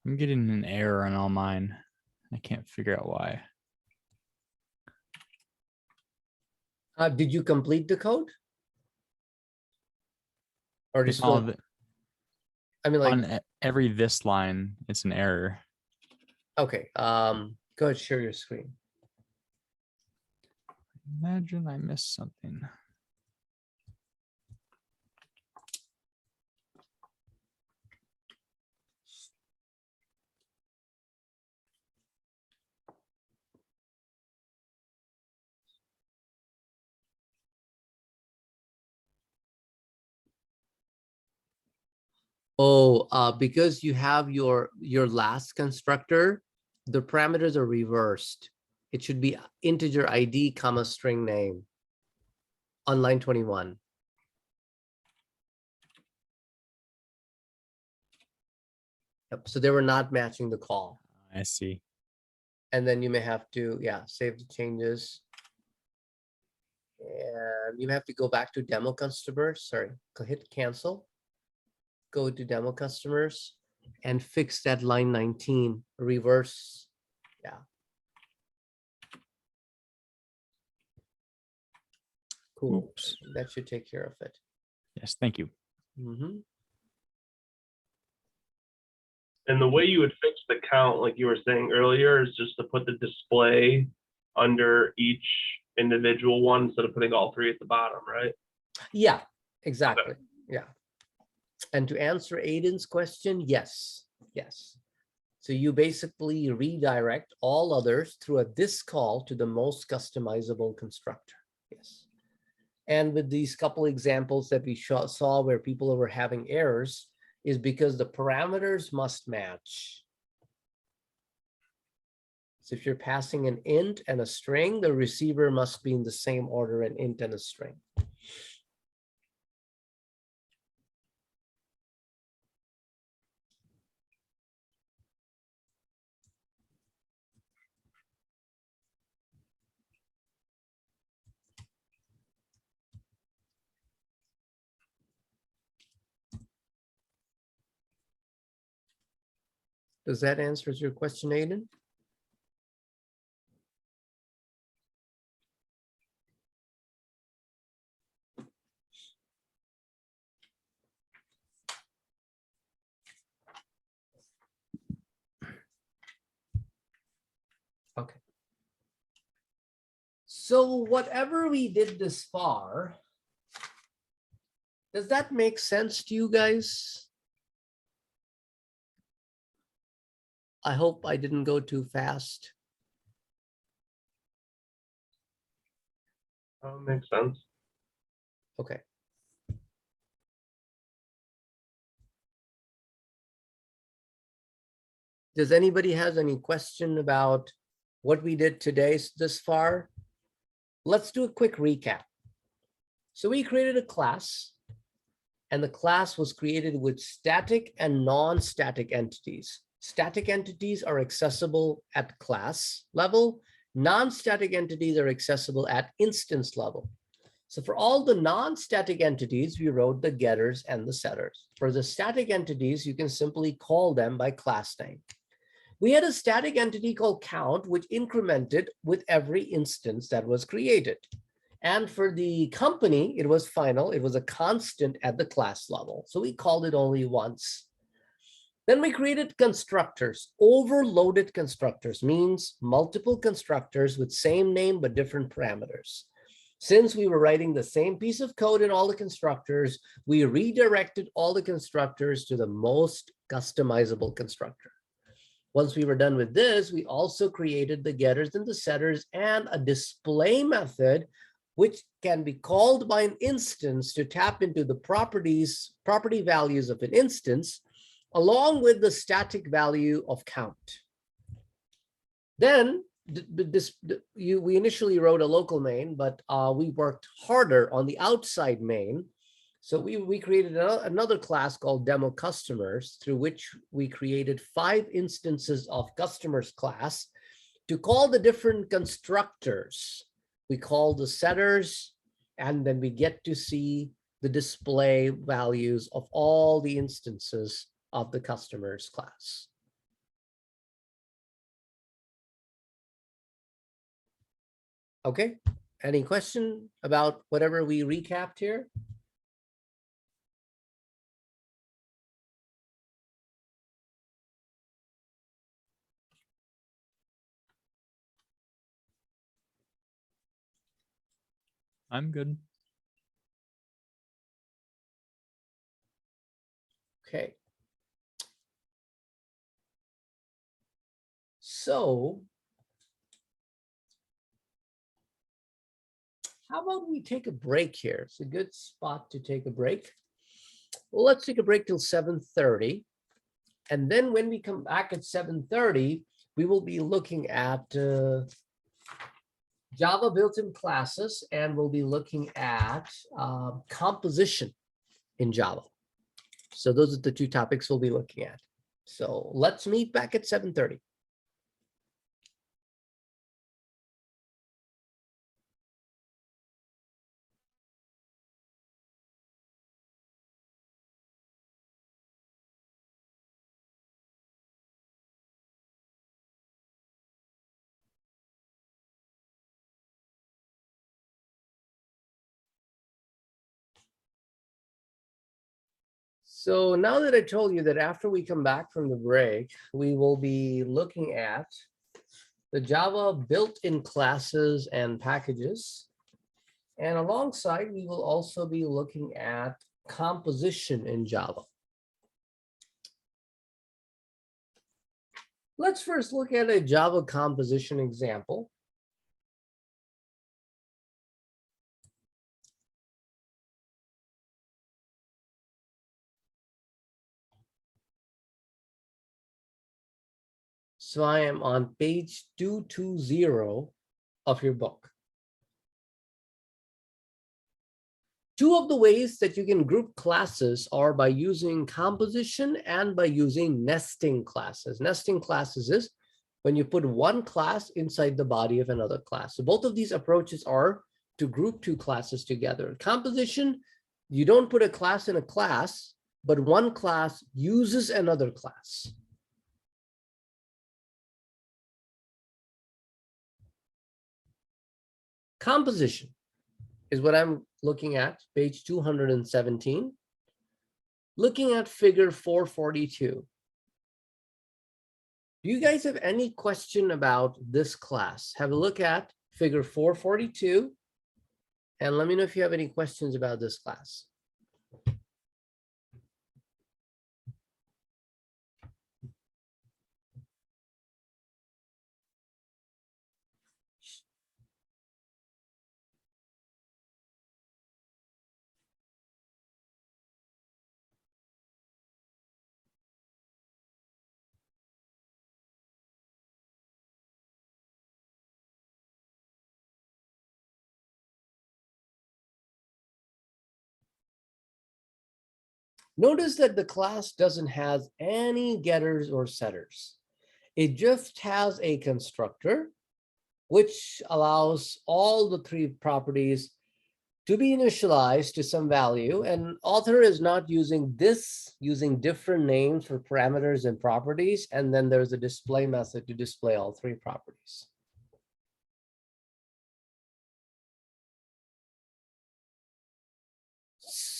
Speaker 5: I'm getting an error on all mine. I can't figure out why.
Speaker 1: Did you complete the code? Or
Speaker 5: It's
Speaker 1: just
Speaker 5: all
Speaker 1: go,
Speaker 5: the,
Speaker 1: I mean, like,
Speaker 5: on every this line, it's an error.
Speaker 1: okay, go ahead, share your screen.
Speaker 5: Imagine I missed something.
Speaker 1: Oh, because you have your last constructor, the parameters are reversed. It should be integer ID comma string name on line 21. Yep, so they were not matching the call.
Speaker 5: I see.
Speaker 1: And then you may have to, yeah, save the changes. And you have to go back to demo customers, sorry, hit cancel. Go to demo customers and fix that line 19, reverse, yeah. Cool,
Speaker 5: Oops.
Speaker 1: that should take care of it.
Speaker 5: Yes, thank you.
Speaker 1: Mhm.
Speaker 7: And the way you would fix the count, like you were saying earlier, is just to put the display under each individual one instead of putting all three at the bottom, right?
Speaker 1: Yeah, exactly, yeah. And to answer Aiden's question, yes, yes. So you basically redirect all others through a this call to the most customizable constructor, yes. And with these couple examples that we saw where people were having errors is because the parameters must match. So if you're passing an int and a string, the receiver must be in the same order, an int and a string. Does that answer your question, Aiden? Okay. So whatever we did this far, does that make sense to you guys? I hope I didn't go too fast.
Speaker 7: Makes sense.
Speaker 1: Okay. Does anybody has any question about what we did today this far? Let's do a quick recap. So we created a class, and the class was created with static and non-static entities. Static entities are accessible at class level. Non-static entities are accessible at instance level. So for all the non-static entities, we wrote the getters and the setters. For the static entities, you can simply call them by class name. We had a static entity called count, which incremented with every instance that was created. And for the company, it was final. It was a constant at the class level. So we called it only once. Then we created constructors. Overloaded constructors means multiple constructors with same name but different parameters. Since we were writing the same piece of code in all the constructors, we redirected all the constructors to the most customizable constructor. Once we were done with this, we also created the getters and the setters and a display method, which can be called by an instance to tap into the property values of an instance, along with the static value of count. Then we initially wrote a local main, but we worked harder on the outside main. So we created another class called demo customers, through which we created 5 instances of customers class to call the different constructors. We call the setters, and then we get to see the display values of all the instances of the customers class. Okay, any question about whatever we recapped here?
Speaker 5: I'm good.
Speaker 1: Okay. So how about we take a break here? It's a good spot to take a break. Well, let's take a break till 7:30. And then when we come back at 7:30, we will be looking at Java built-in classes, and we'll be looking at composition in Java. So those are the 2 topics we'll be looking at. So let's meet back at 7:30. So now that I told you that after we come back from the break, we will be looking at the Java built-in classes and packages. And alongside, we will also be looking at composition in Java. Let's first look at a Java composition example. So I am on page 220 of your book. Two of the ways that you can group classes are by using composition and by using nesting classes. Nesting classes is when you put one class inside the body of another class. So both of these approaches are to group two classes together. Composition, you don't put a class in a class, but one class uses another class. Composition is what I'm looking at, page 217. Looking at figure 442. Do you guys have any question about this class? Have a look at figure 442 and let me know if you have any questions about this class. Notice that the class doesn't have any getters or setters. It just has a constructor, which allows all the three properties to be initialized to some value. And author is not using this, using different names for parameters and properties. And then there's a display method to display all three properties.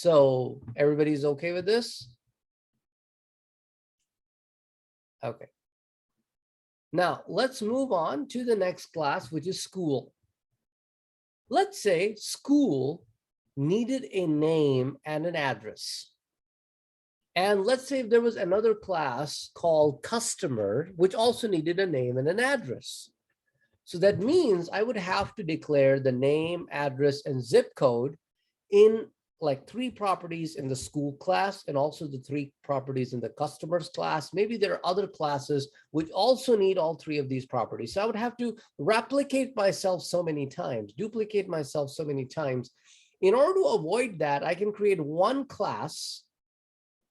Speaker 1: So everybody's okay with this? Okay. Now let's move on to the next class, which is school. Let's say school needed a name and an address. And let's say if there was another class called customer, which also needed a name and an address. So that means I would have to declare the name, address, and zip code in like three properties in the school class and also the three properties in the customers class. Maybe there are other classes which also need all three of these properties. So I would have to replicate myself so many times, duplicate myself so many times. In order to avoid that, I can create one class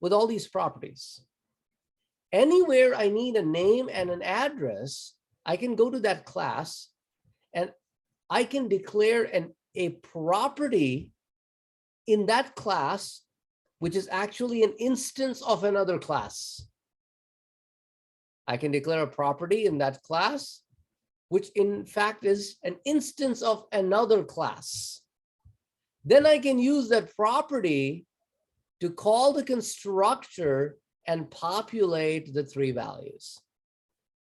Speaker 1: with all these properties. Anywhere I need a name and an address, I can go to that class and I can declare a property in that class, which is actually an instance of another class. I can declare a property in that class, which in fact is an instance of another class. Then I can use that property to call the constructor and populate the three values.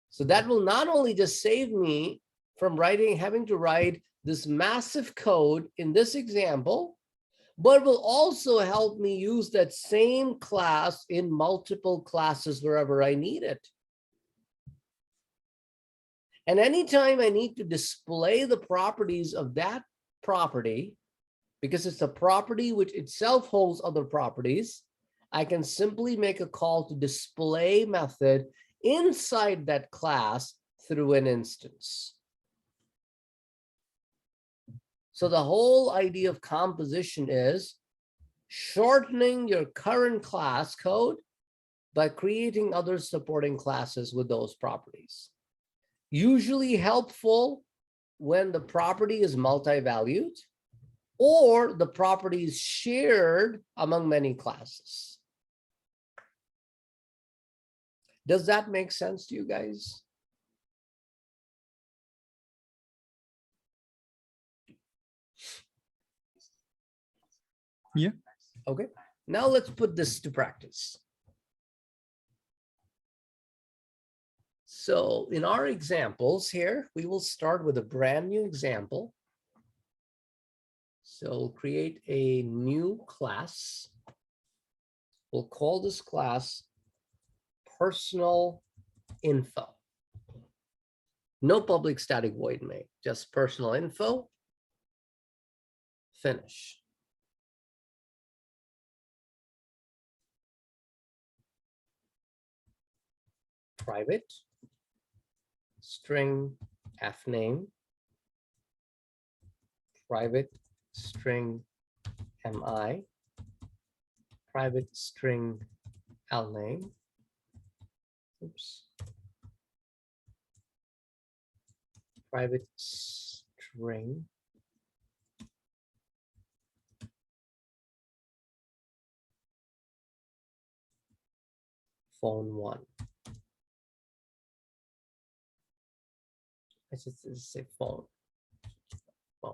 Speaker 1: So that will not only just save me from having to write this massive code in this example, but will also help me use that same class in multiple classes wherever I need it. And anytime I need to display the properties of that property, because it's a property which itself holds other properties, I can simply make a call to display method inside that class through an instance. So the whole idea of composition is shortening your current class code by creating other supporting classes with those properties. Usually helpful when the property is multi-valued or the property is shared among many classes. Does that make sense to you guys?
Speaker 5: Yeah.
Speaker 1: Okay. Now let's put this to practice. So in our examples here, we will start with a brand new example. So create a new class. We'll call this class personal info. No public static void main, just personal info. Finish. Private string fname, private string mi, private string lname. Oops. Private string phone one. I just say phone. Phone.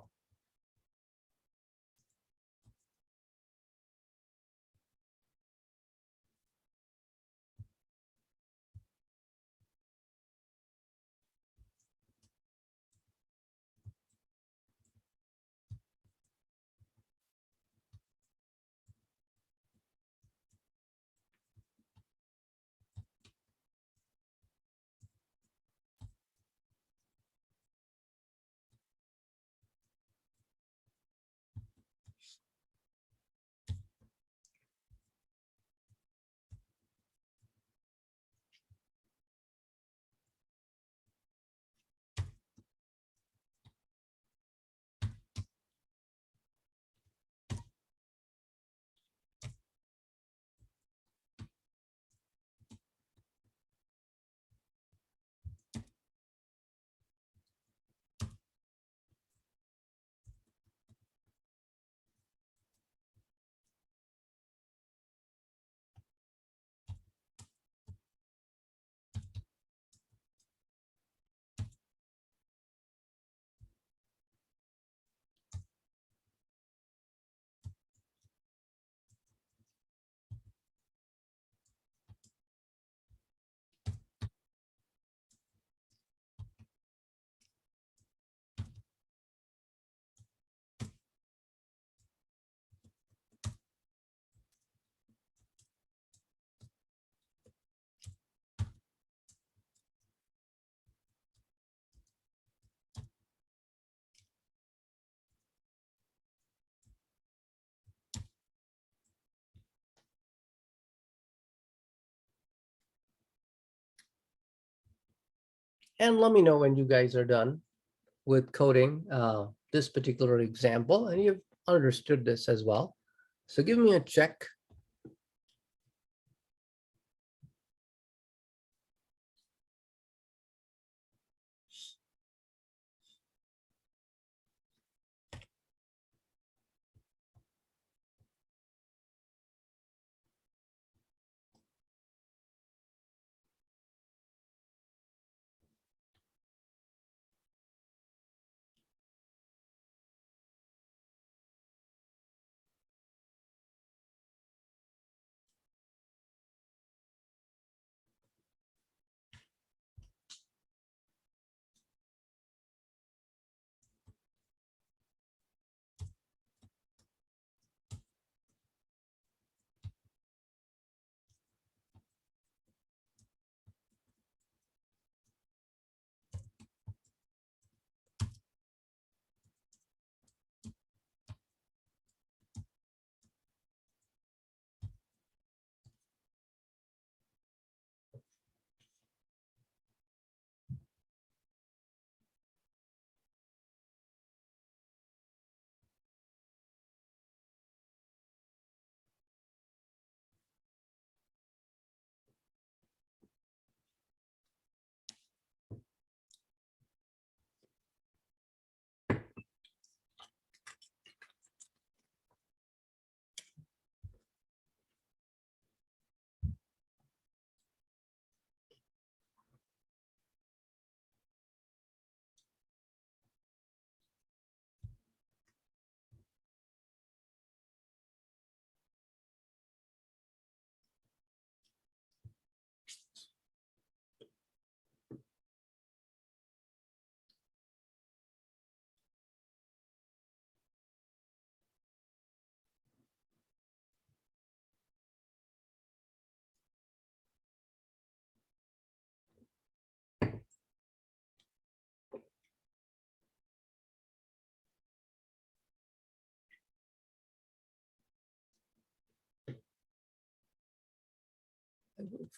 Speaker 1: And let me know when you guys are done with coding this particular example and you've understood this as well. So give me a check.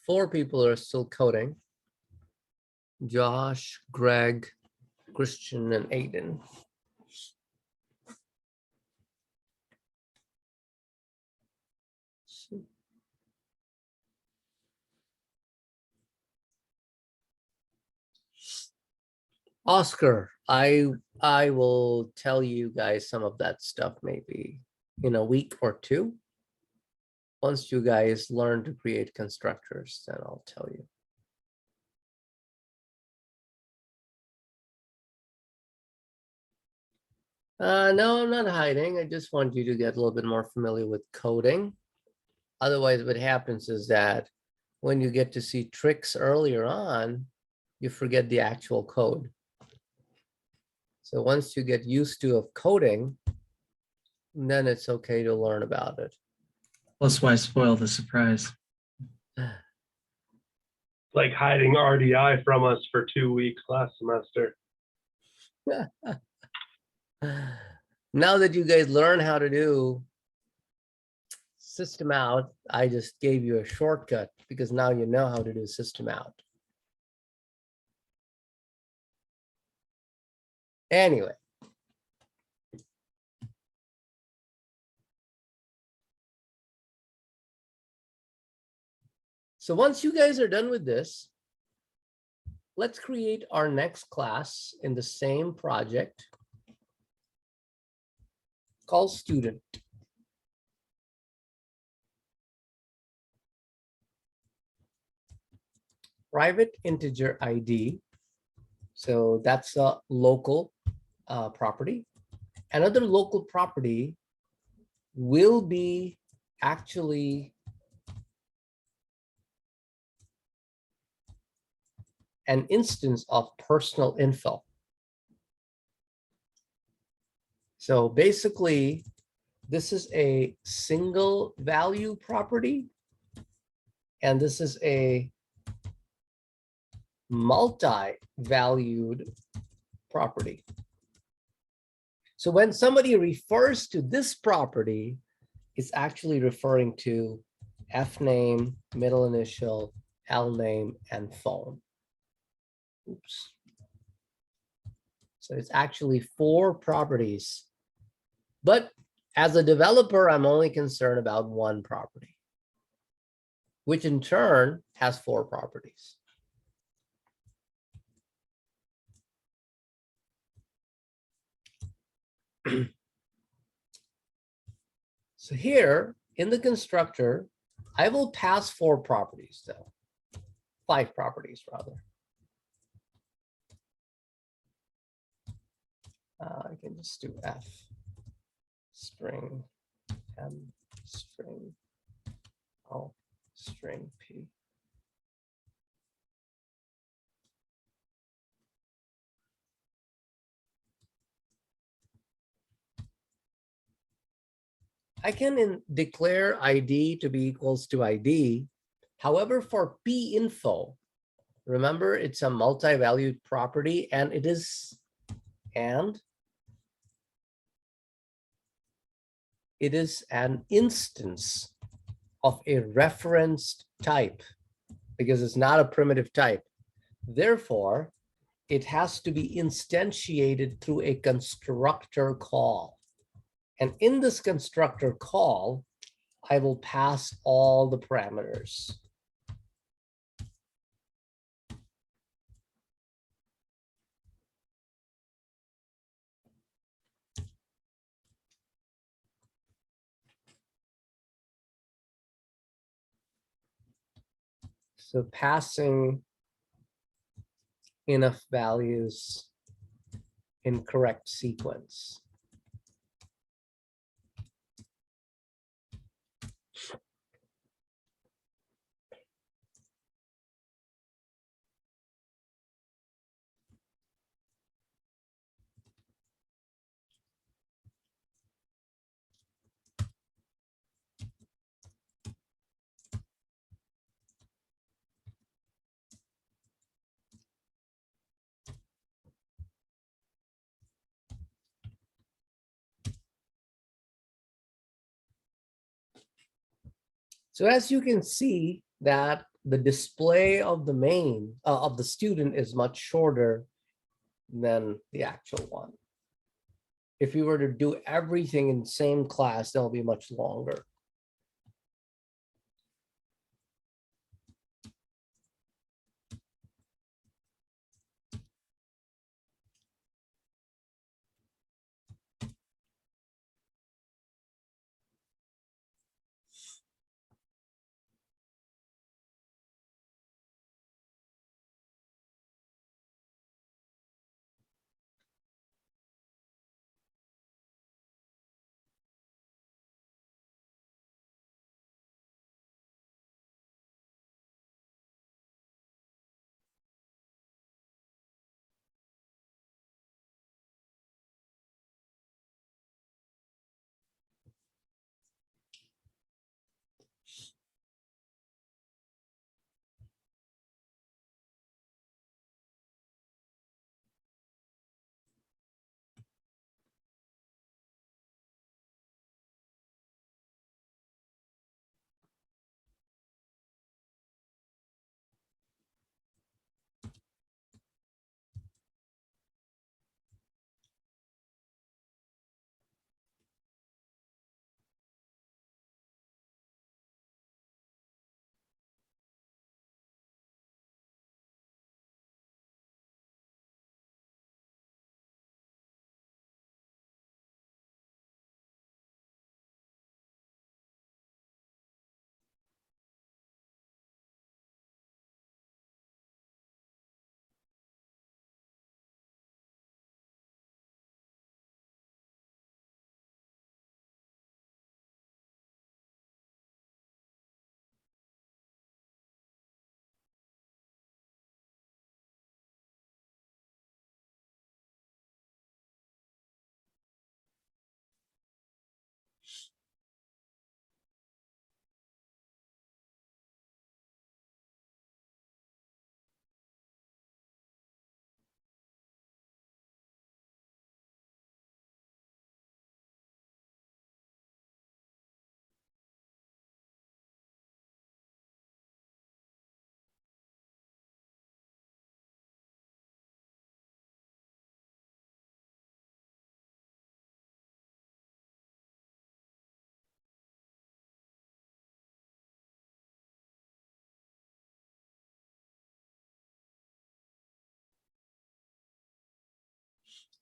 Speaker 1: 4 people are still coding. Josh, Greg, Christian, and Aiden. Oscar, I will tell you guys some of that stuff maybe in a week or 2. Once you guys learn to create constructors, then I'll tell you. No, I'm not hiding. I just want you to get a little bit more familiar with coding. Otherwise, what happens is that when you get to see tricks earlier on, you forget the actual code. So once you get used to of coding, then it's okay to learn about it.
Speaker 8: Plus, why spoil the surprise?
Speaker 7: Like hiding RDI from us for 2 weeks last semester.
Speaker 1: Now that you guys learn how to do system out, I just gave you a shortcut because now you know how to do system out. Anyway. So once you guys are done with this, let's create our next class in the same project called student. Private integer ID. So that's a local property. Another local property will be actually an instance of personal info. So basically, this is a single value property, and this is a multi-valued property. So when somebody refers to this property, it's actually referring to F name, middle initial, L name, and phone. Oops. So it's actually 4 properties. But as a developer, I'm only concerned about 1 property, which in turn has 4 properties. So here in the constructor, I will pass 4 properties though, 5 properties rather. I can just do F string M string O string P. I can declare ID to be equals to ID. However, for P info, remember it's a multi-valued property and it is an instance of a referenced type because it's not a primitive type. Therefore, it has to be instantiated through a constructor call. And in this constructor call, I will pass all the parameters. So passing enough values in correct sequence. So as you can see that the display of the main of the student is much shorter than the actual one. If we were to do everything in the same class, that'll be much longer.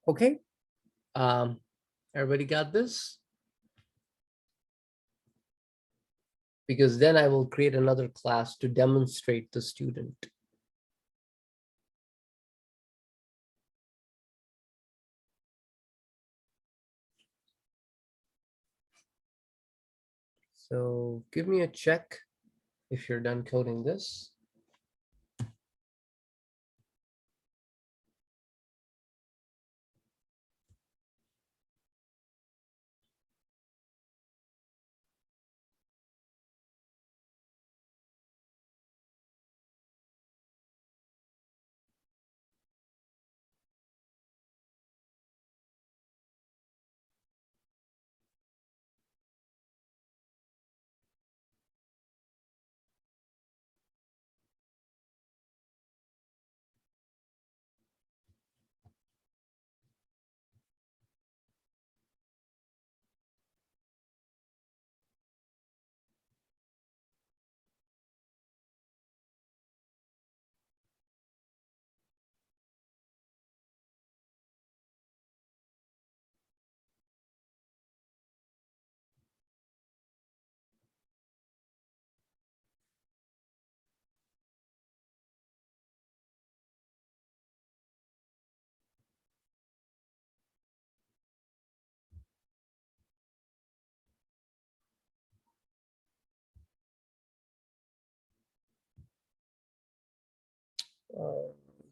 Speaker 1: Okay. Everybody got this? Because then I will create another class to demonstrate the student. So give me a check if you're done coding this.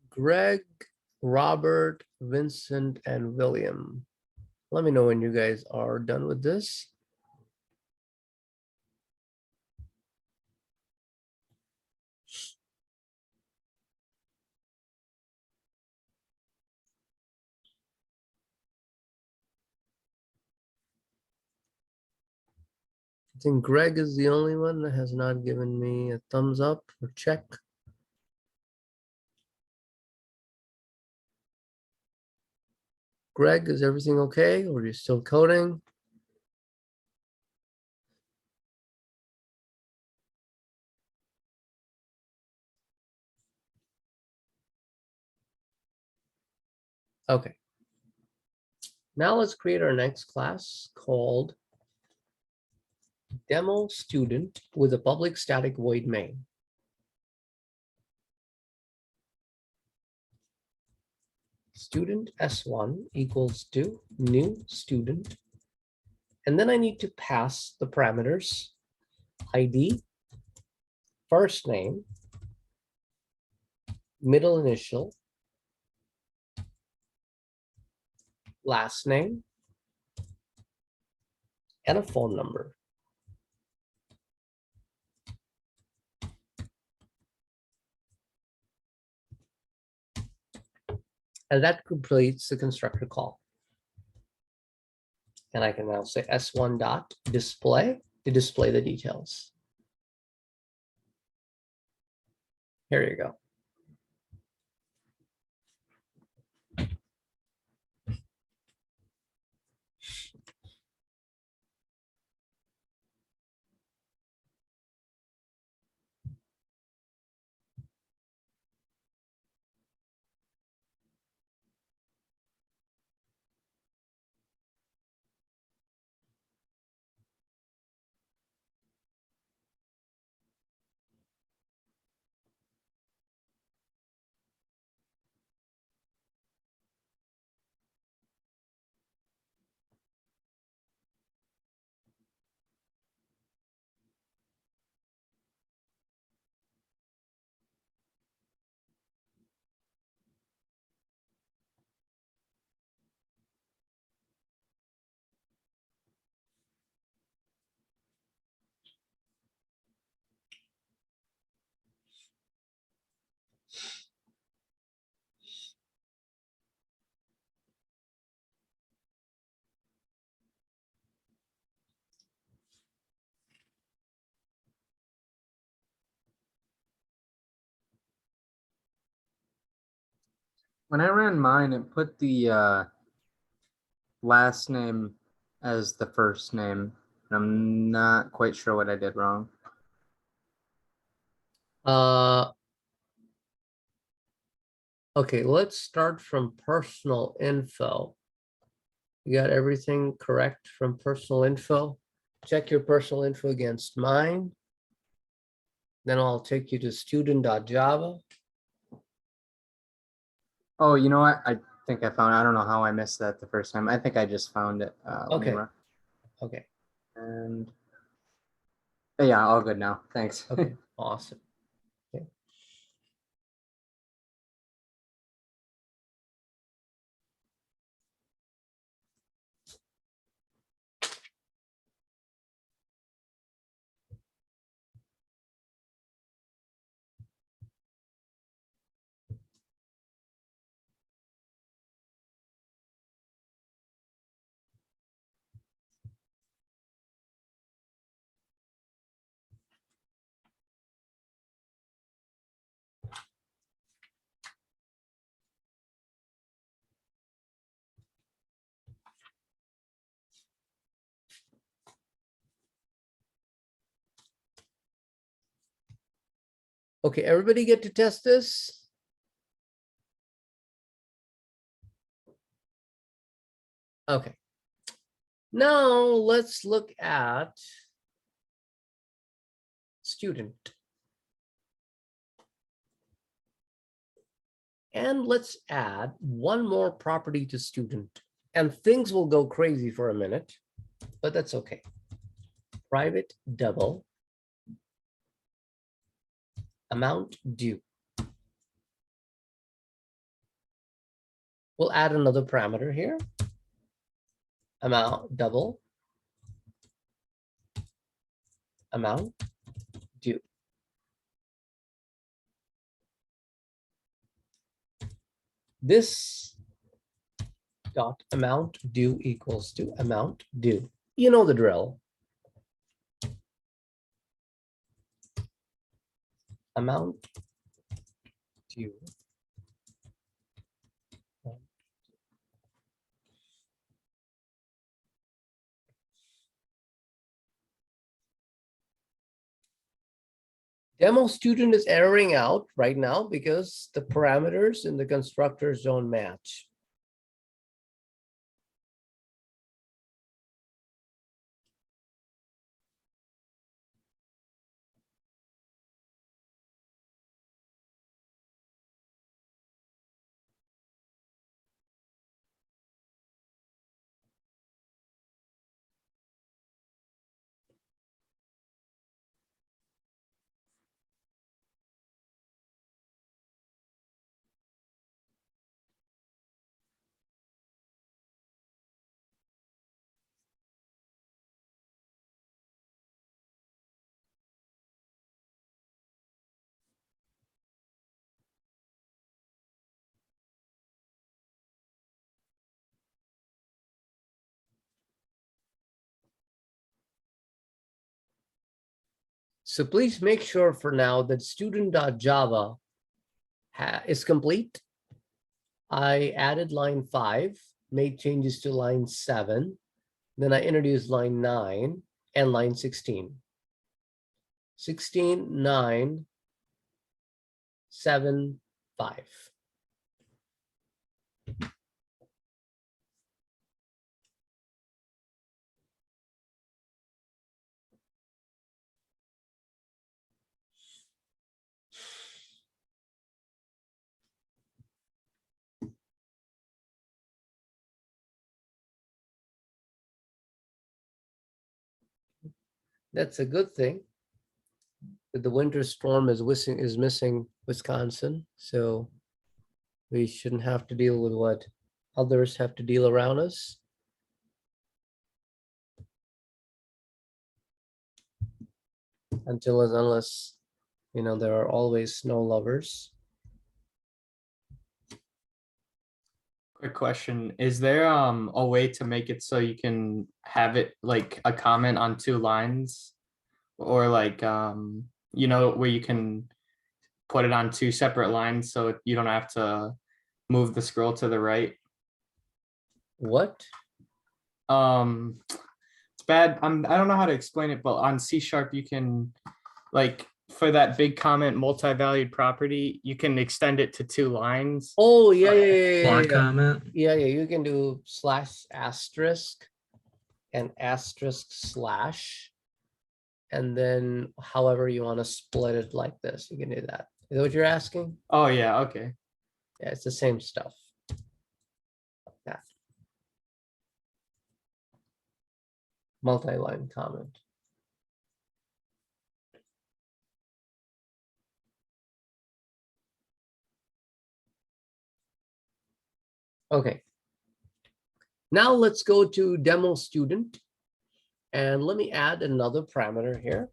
Speaker 1: Greg, Robert, Vincent, and William. Let me know when you guys are done with this. think Greg is the only one that has not given me a thumbs up or check. Greg, is everything okay, or are you still coding? Okay. Now let's create our next class called demo student with a public static void main. Student S1 equals to new student. And then I need to pass the parameters ID, first name, middle initial, last name, and a phone number. And that completes the constructor call. And I can now say S1 dot display to display the details. Here you go.
Speaker 9: When I ran mine, it put the last name as the first name. And I'm not quite sure what I did wrong.
Speaker 1: Okay, let's start from personal info. You got everything correct from personal info? Check your personal info against mine. Then I'll take you to student.java.
Speaker 9: Oh, you know what? I think I found. I don't know how I missed that the first time. I think I just found it. Let me
Speaker 1: Okay.
Speaker 9: run.
Speaker 1: Okay,
Speaker 9: And yeah, all good now. Thanks.
Speaker 1: okay, awesome. Okay. Okay, everybody get to test this? Okay. Now let's look at student. And let's add one more property to student. And things will go crazy for a minute, but that's okay. Private double amount due. We'll add another parameter here. Amount double amount due. This dot amount due equals to amount due. You know the drill. amount due. Demo student is erroring out right now because the parameters in the constructors don't match. So please make sure for now that student.java is complete. I added line 5, made changes to line 7. Then I introduced line 9 and line 16. 16, 9, 7, 5. That's a good thing. The winter storm is missing Wisconsin, so we shouldn't have to deal with what others have to deal around us. Unless, there are always snow lovers.
Speaker 10: Quick question. Is there a way to make it so you can have it like a comment on 2 lines? Or like where you can put it on 2 separate lines so you don't have to move the scroll to the right?
Speaker 1: What?
Speaker 10: It's bad. I don't know how to explain it, but on C# you can, like, for that big comment multi-valued property, you can extend it to 2 lines.
Speaker 1: Oh, yeah.
Speaker 8: Block comment.
Speaker 1: Yeah, you can do / asterisk and asterisk slash. And then however you want to split it like this, you can do that. Is that what you're asking?
Speaker 10: Oh yeah, okay.
Speaker 1: Yeah, it's the same stuff. Like that. Multi-line comment. Okay. Now let's go to demo student. And let me add another parameter here.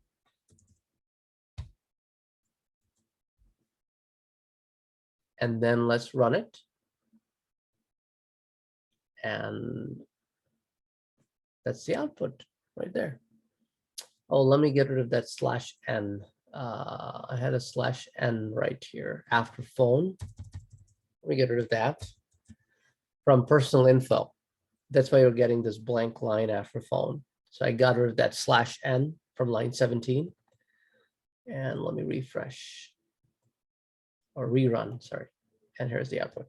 Speaker 1: And then let's run it. And that's the output right there. Oh, let me get rid of that /n. I had a /n right here after phone. Let me get rid of that from personal info. That's why you're getting this blank line after phone. So I got rid of that /n from line 17. And let me refresh or rerun, sorry. And here's the output.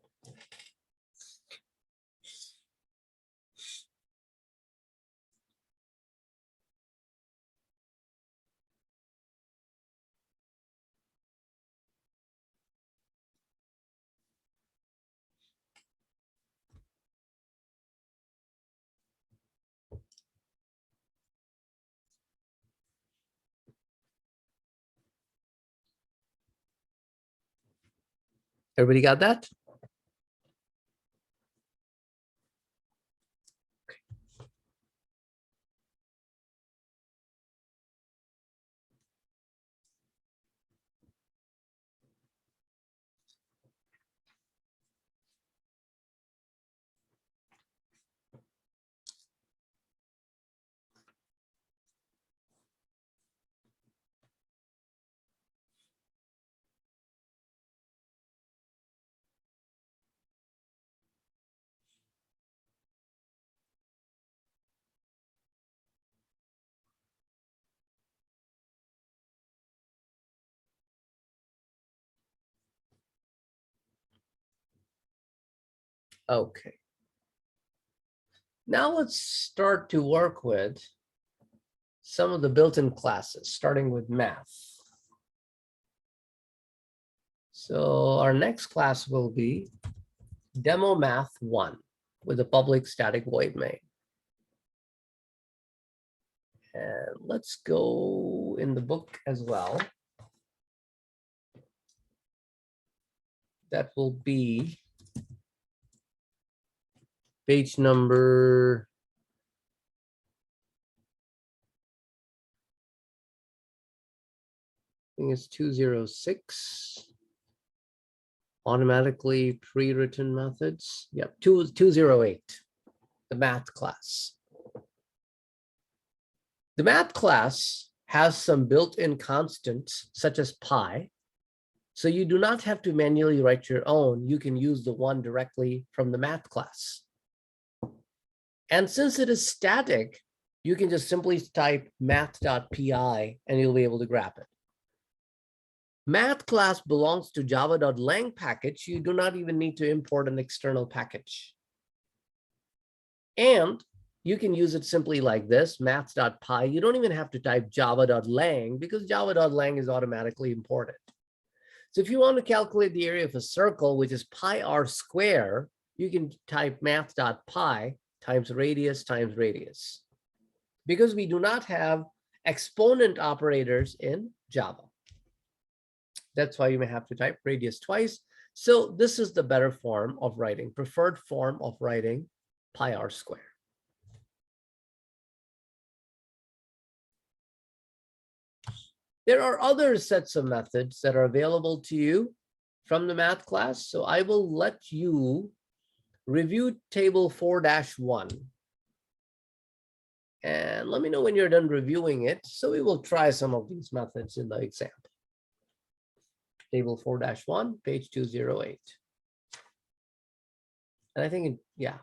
Speaker 1: Everybody got that? Okay. Now let's start to work with some of the built-in classes, starting with math. So our next class will be Demo Math 1 with a public static void main. And let's go in the book as well. That will be page number 206. Automatically pre-written methods. Yep, 208, the math class. The math class has some built-in constants such as pi. So you do not have to manually write your own. You can use the one directly from the math class. And since it is static, you can just simply type math.py and you'll be able to grab it. Math class belongs to java.lang package. You do not even need to import an external package. And you can use it simply like this, maths.py. You don't even have to type java.lang because java.lang is automatically imported. So if you want to calculate the area of a circle, which is pi r square, you can type math.py times radius. Because we do not have exponent operators in Java. That's why you may have to type radius twice. So this is the better form of writing, preferred form of writing pi r square. There are other sets of methods that are available to you from the math class. So I will let you review table 4-1. And let me know when you're done reviewing it. So we will try some of these methods in the example. Table 4-1, page 208. And I think, yeah.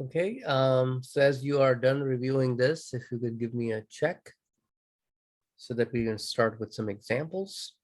Speaker 1: Okay, so as you are done reviewing this, if you could give me a check so that we can start with some examples.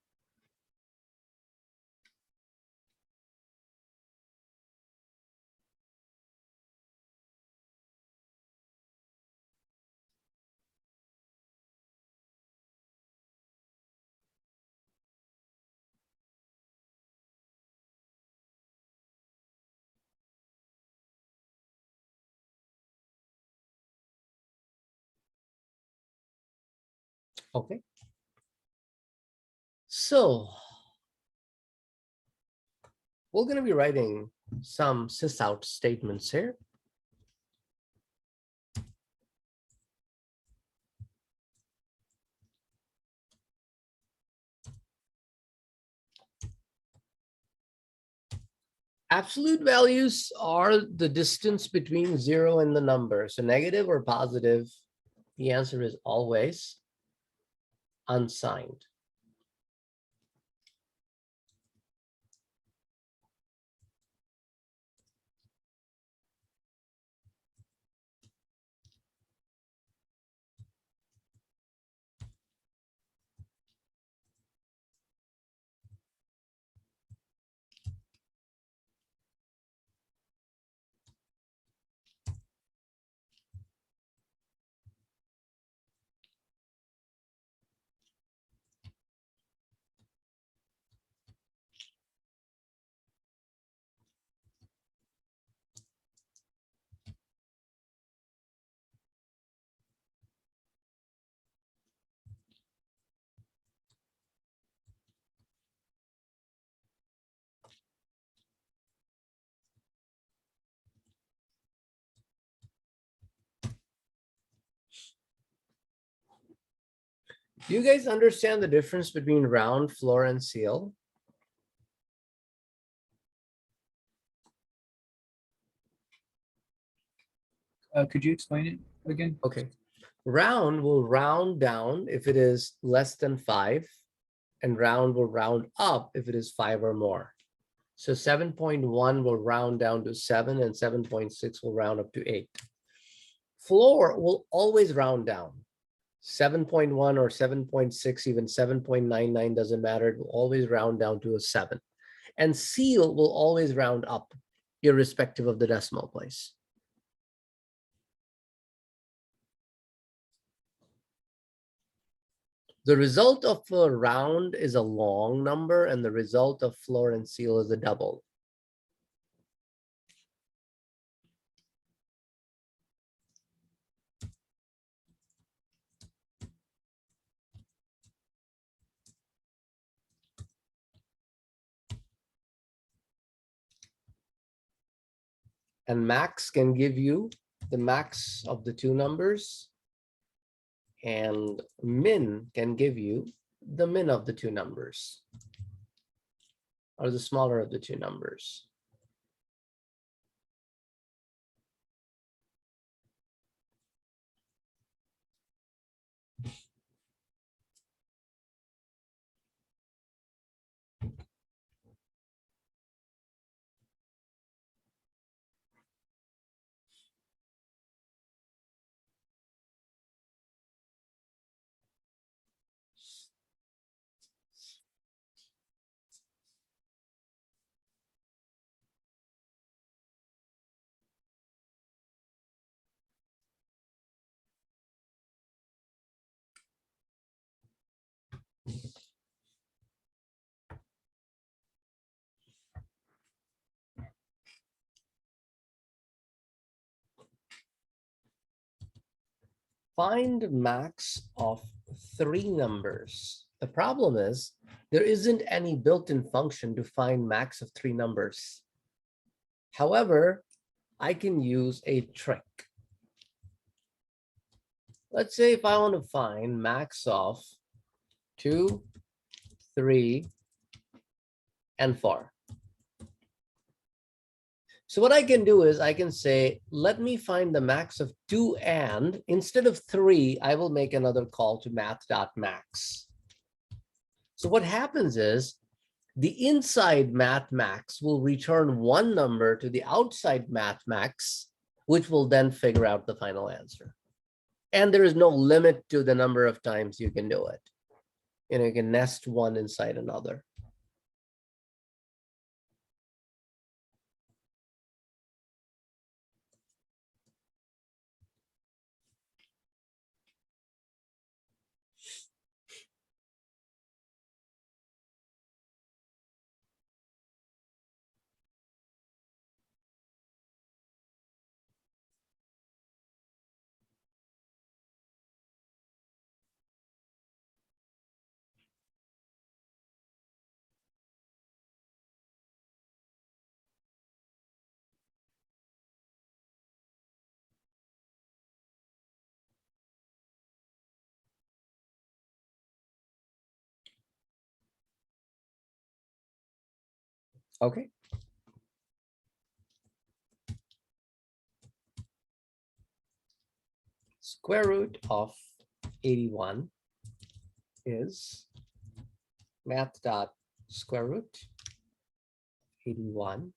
Speaker 1: Okay. So we're going to be writing some sysout statements here. Absolute values are the distance between 0 and the number. So negative or positive, the answer is always unsigned. Do you guys understand the difference between round, floor, and seal?
Speaker 4: Could you explain it again?
Speaker 1: Okay. Round will round down if it is less than 5, and round will round up if it is 5 or more. So 7.1 will round down to 7, and 7.6 will round up to 8. Floor will always round down. 7.1 or 7.6, even 7.99 doesn't matter. It will always round down to a 7. And seal will always round up, irrespective of the decimal place. The result of a round is a long number, and the result of floor and seal is a double. And max can give you the max of the two numbers, and min can give you the min of the two numbers, or the smaller of the two numbers. Find max of 3 numbers. The problem is there isn't any built-in function to find max of 3 numbers. However, I can use a trick. Let's say if I want to find max of 2, 3, and 4. So what I can do is I can say, let me find the max of 2, and instead of 3, I will make another call to math.max. So what happens is the inside math max will return one number to the outside math max, which will then figure out the final answer. And there is no limit to the number of times you can do it. You know, you can nest one inside another. Okay. Square root of 81 is math dot square root 81.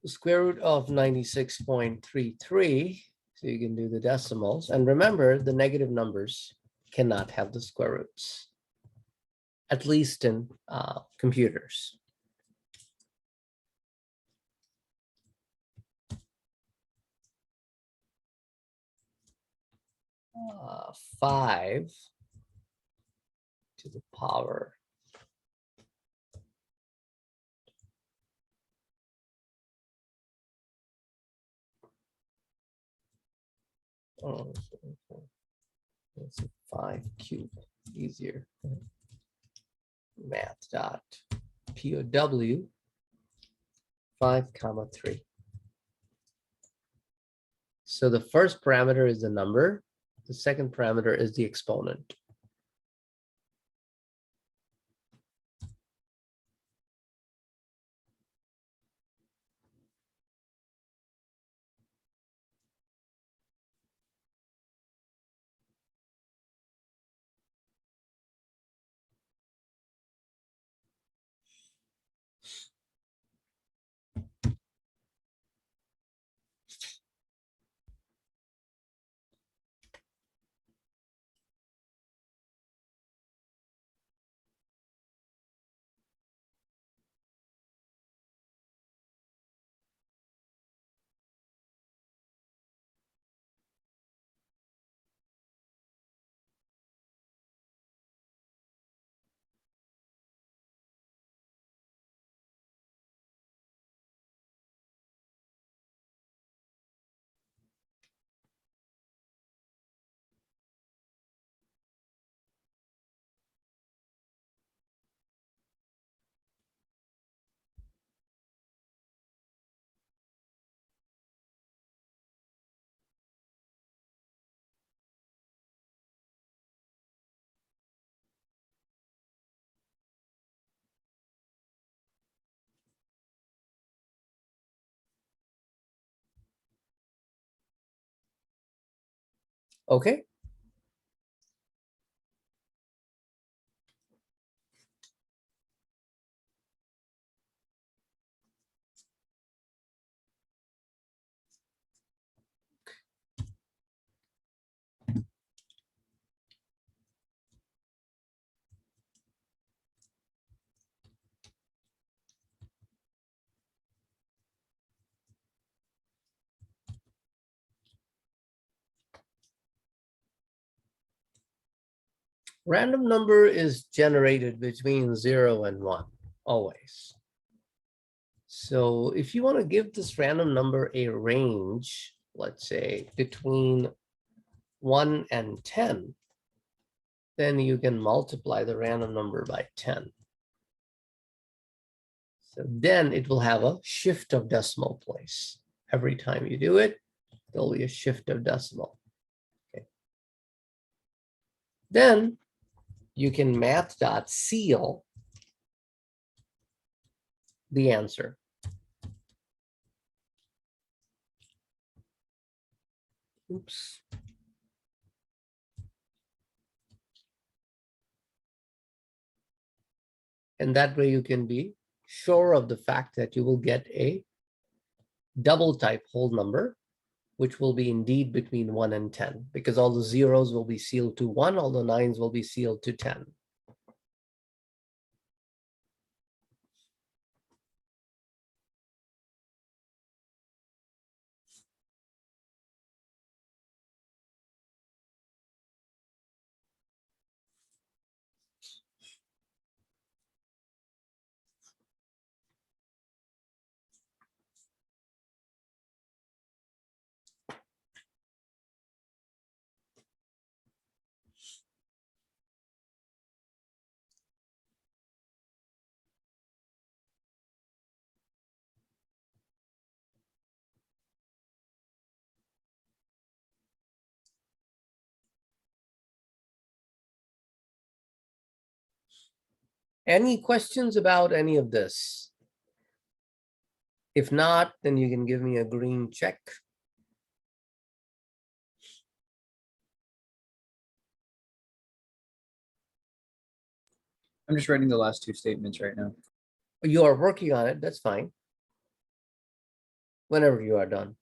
Speaker 1: The square root of 96.33. So you can do the decimals. And remember, the negative numbers cannot have the square roots, at least in computers. 5 to the power it's 5 cubed, easier. Math dot POW 5 comma 3. So the first parameter is the number. The second parameter is the exponent. Okay. Random number is generated between 0 and 1, always. So if you want to give this random number a range, let's say between 1 and 10, then you can multiply the random number by 10. So then it will have a shift of decimal place. Every time you do it, there'll be a shift of decimal. Okay. Then you can math.seal the answer. Oops. And that way you can be sure of the fact that you will get a double type whole number, which will be indeed between 1 and 10, because all the zeros will be sealed to 1, all the nines will be sealed to 10. Any questions about any of this? If not, then you can give me a green check.
Speaker 4: I'm just writing the last two statements right now.
Speaker 1: You are working on it, that's fine. Whenever you are done.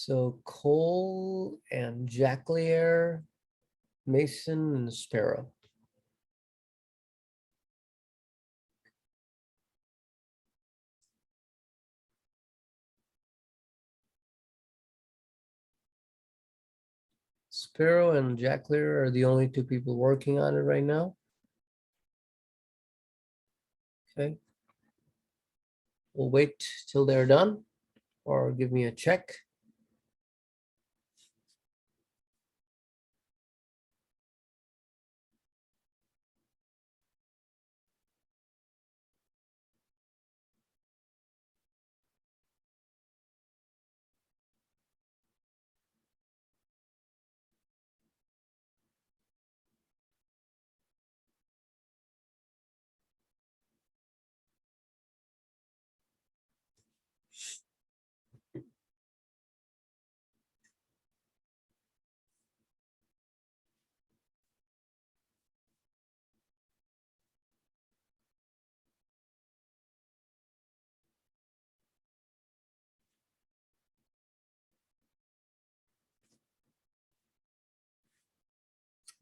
Speaker 1: So Cole and Jacquelier, Mason and Sparrow. Sparrow and Jacquelier are the only two people working on it right now. Okay. We'll wait till they're done or give me a check.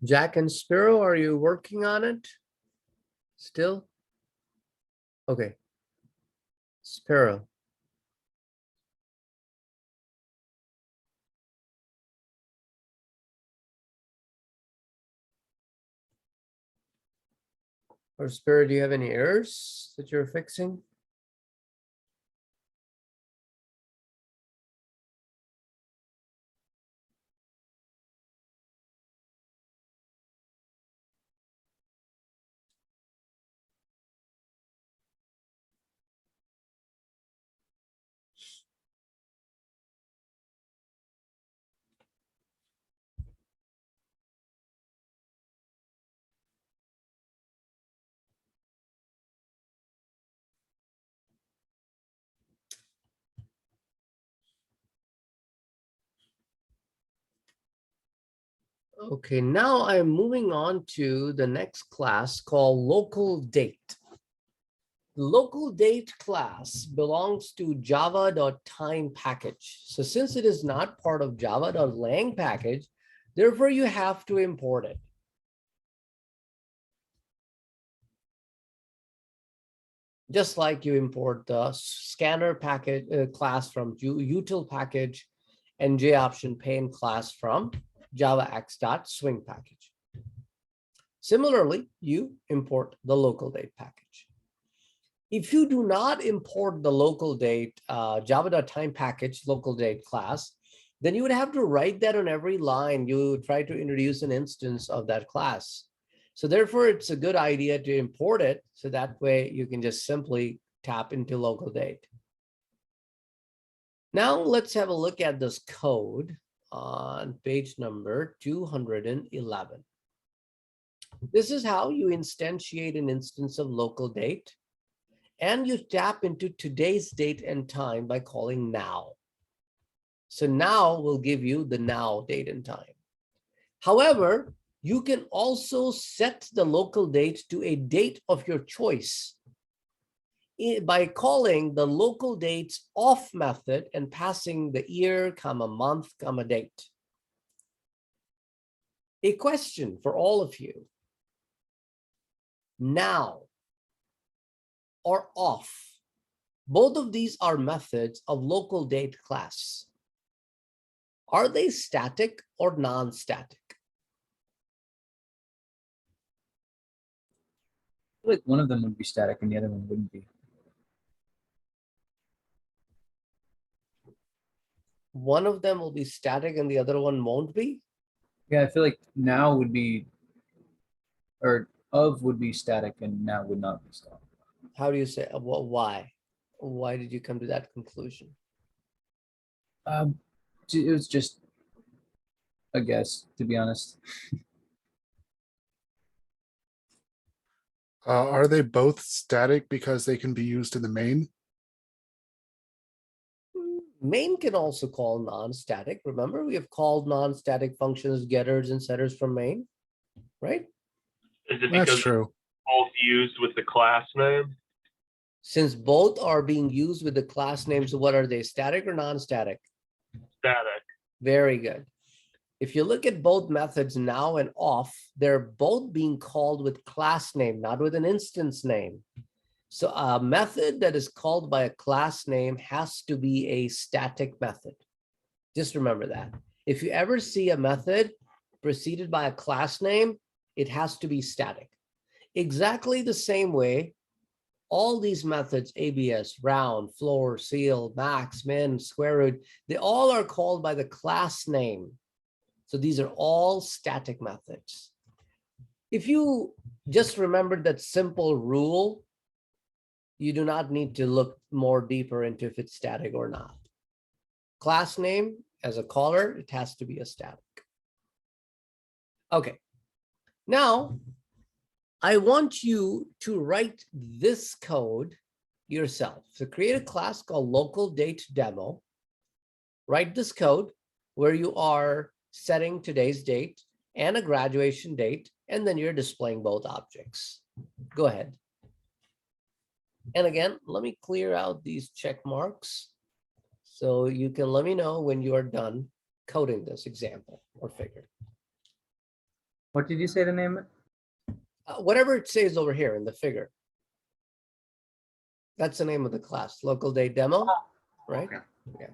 Speaker 1: Jack and Spiro, are you working on it still? Okay. Spiro. Or Spiro, do you have any errors that you're fixing? Okay, now I'm moving on to the next class called local date. The local date class belongs to java.time package. So since it is not part of java.lang package, therefore you have to import it. Just like you import the scanner package class from util package and JOption pane class from javax.swing package. Similarly, you import the local date package. If you do not import the local date java.time package local date class, then you would have to write that on every line. You try to introduce an instance of that class. So therefore, it's a good idea to import it. So that way you can just simply tap into local date. Now let's have a look at this code on page number 211. This is how you instantiate an instance of local date. And you tap into today's date and time by calling now. So now will give you the now date and time. However, you can also set the local date to a date of your choice by calling the local dates off method and passing the year, comma, month, comma, date. A question for all of you. Now or off, both of these are methods of local date class. Are they static or non-static?
Speaker 4: Like one of them would be static and the other one wouldn't be.
Speaker 1: One of them will be static and the other one won't be?
Speaker 4: Yeah, I feel like now would be, or of would be static and now would not be static.
Speaker 1: How do you say, well, why? Why did you come to that conclusion?
Speaker 4: It was just a guess, to be honest.
Speaker 6: Are they both static because they can be used in the main?
Speaker 1: Main can also call non-static. Remember, we have called non-static functions getters and setters from main, right?
Speaker 7: Is it
Speaker 6: That's
Speaker 7: because
Speaker 6: true.
Speaker 7: both used with the class name?
Speaker 1: Since both are being used with the class names, what are they, static or non-static?
Speaker 7: Static.
Speaker 1: Very good. If you look at both methods now and off, they're both being called with class name, not with an instance name. So a method that is called by a class name has to be a static method. Just remember that. If you ever see a method preceded by a class name, it has to be static. Exactly the same way, all these methods, ABS, round, floor, seal, max, min, square root, they all are called by the class name. So these are all static methods. If you just remembered that simple rule, you do not need to look more deeper into if it's static or not. Class name as a caller, it has to be a static. Okay, now I want you to write this code yourself. So create a class called local date demo. Write this code where you are setting today's date and a graduation date, and then you're displaying both objects. Go ahead. And again, let me clear out these check marks so you can let me know when you are done coding this example or figure.
Speaker 9: What did you say the name?
Speaker 1: Whatever it says over here in the figure. That's the name of the class, local date demo, right?
Speaker 9: Okay.
Speaker 1: Yeah.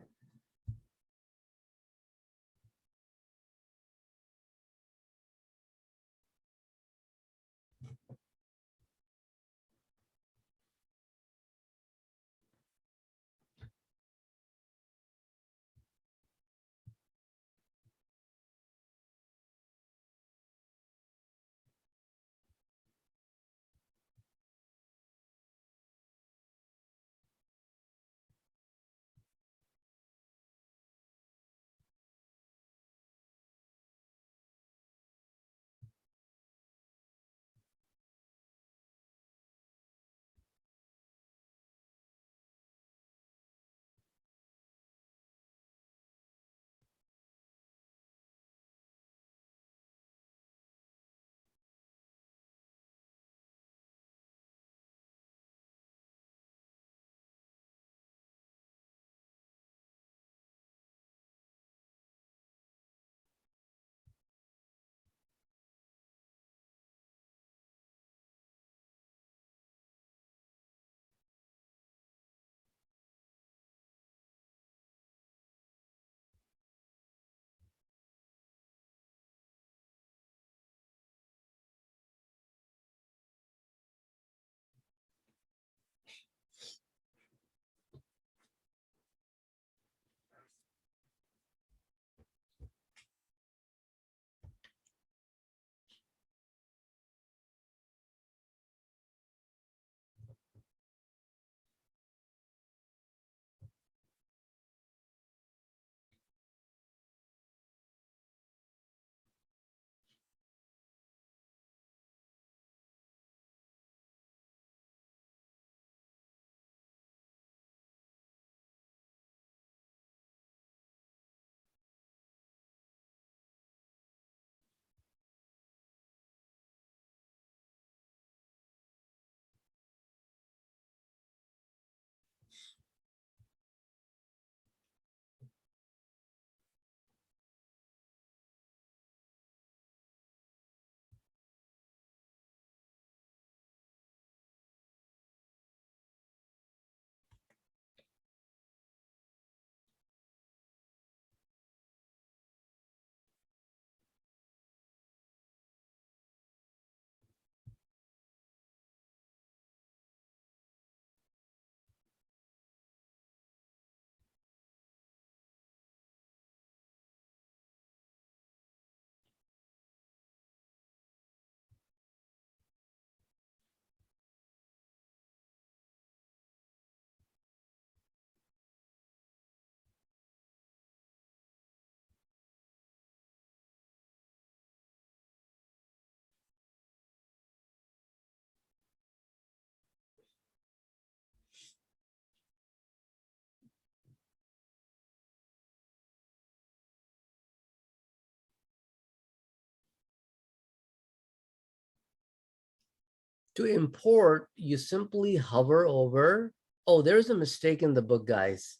Speaker 1: To import, you simply hover over. Oh, there's a mistake in the book, guys.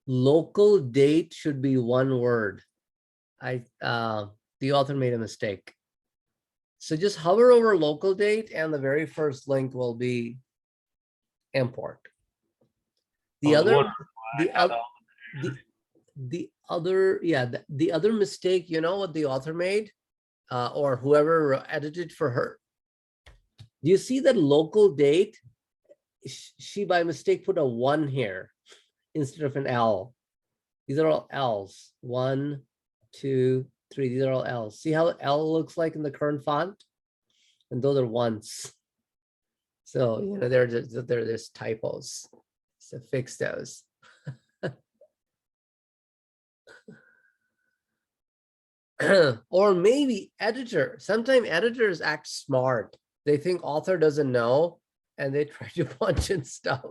Speaker 1: Local date should be one word. The author made a mistake. So just hover over local date and the very first link will be import. The other mistake, you know what the author made, or whoever edited for her. Do you see that local date she by mistake put a 1 here instead of an L. These are all L's. 1, 2, 3. These are all L's. See how L looks like in the current font? And those are 1s. So, you know, they're just typos. So fix those. Or maybe editor. Sometimes editors act smart. They think author doesn't know, and they try to punch in stuff.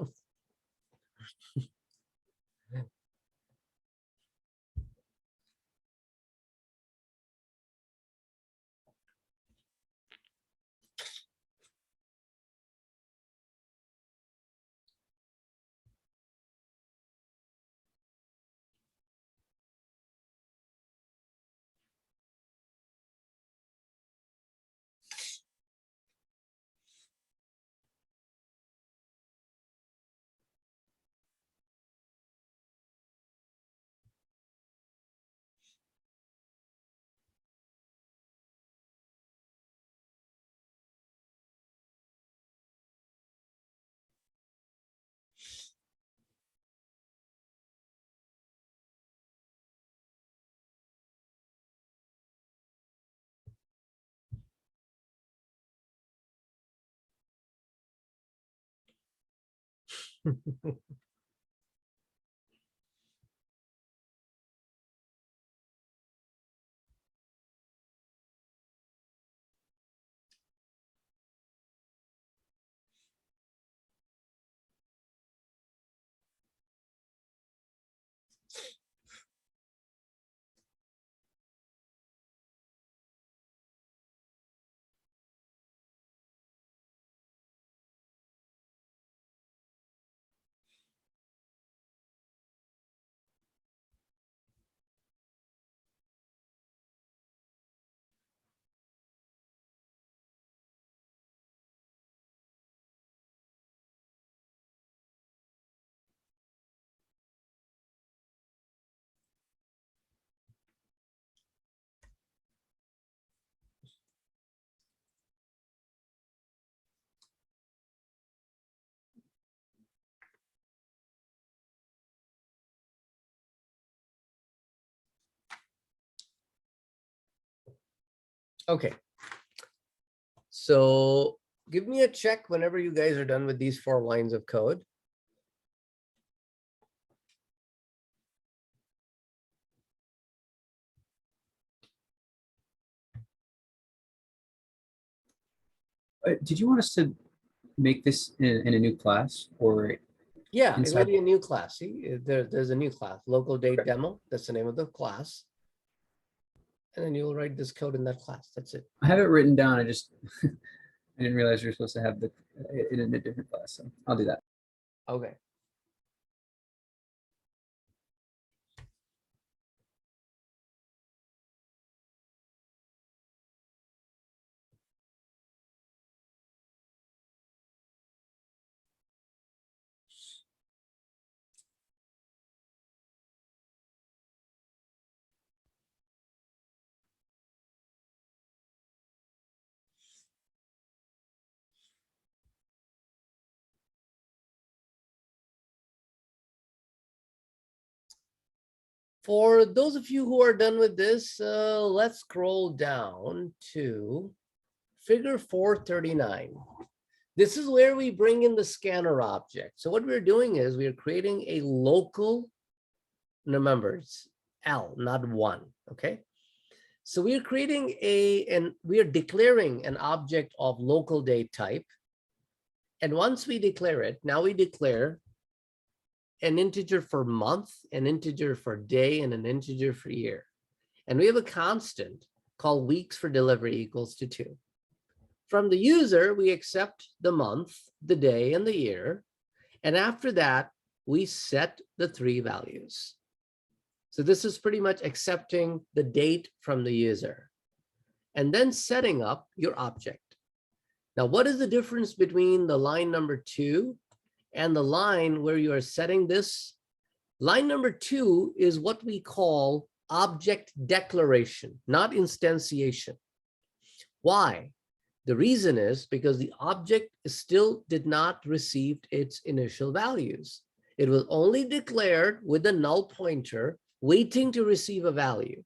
Speaker 1: Okay. So give me a check whenever you guys are done with these 4 lines of code.
Speaker 4: Did you want us to make this in a new class or
Speaker 1: Yeah, it will
Speaker 4: inside?
Speaker 1: be a new class. See, there's a new class, local date demo. That's the name of the class. And then you'll write this code in that class. That's it.
Speaker 4: I have it written down. I just I didn't realize you were supposed to have it in a different class. So I'll do that.
Speaker 1: Okay. For those of you who are done with this, let's scroll down to figure 439. This is where we bring in the scanner object. So what we're doing is we're creating a local, remember it's L, not 1, okay? So we're creating we are declaring an object of local date type. And once we declare it, now we declare an integer for month, an integer for day, and an integer for year. And we have a constant called weeks for delivery equals to 2. From the user, we accept the month, the day, and the year. And after that, we set the 3 values. So this is pretty much accepting the date from the user and then setting up your object. Now, what is the difference between the line number 2 and the line where you are setting this? Line number 2 is what we call object declaration, not instantiation. Why? The reason is because the object still did not receive its initial values. It was only declared with a null pointer waiting to receive a value.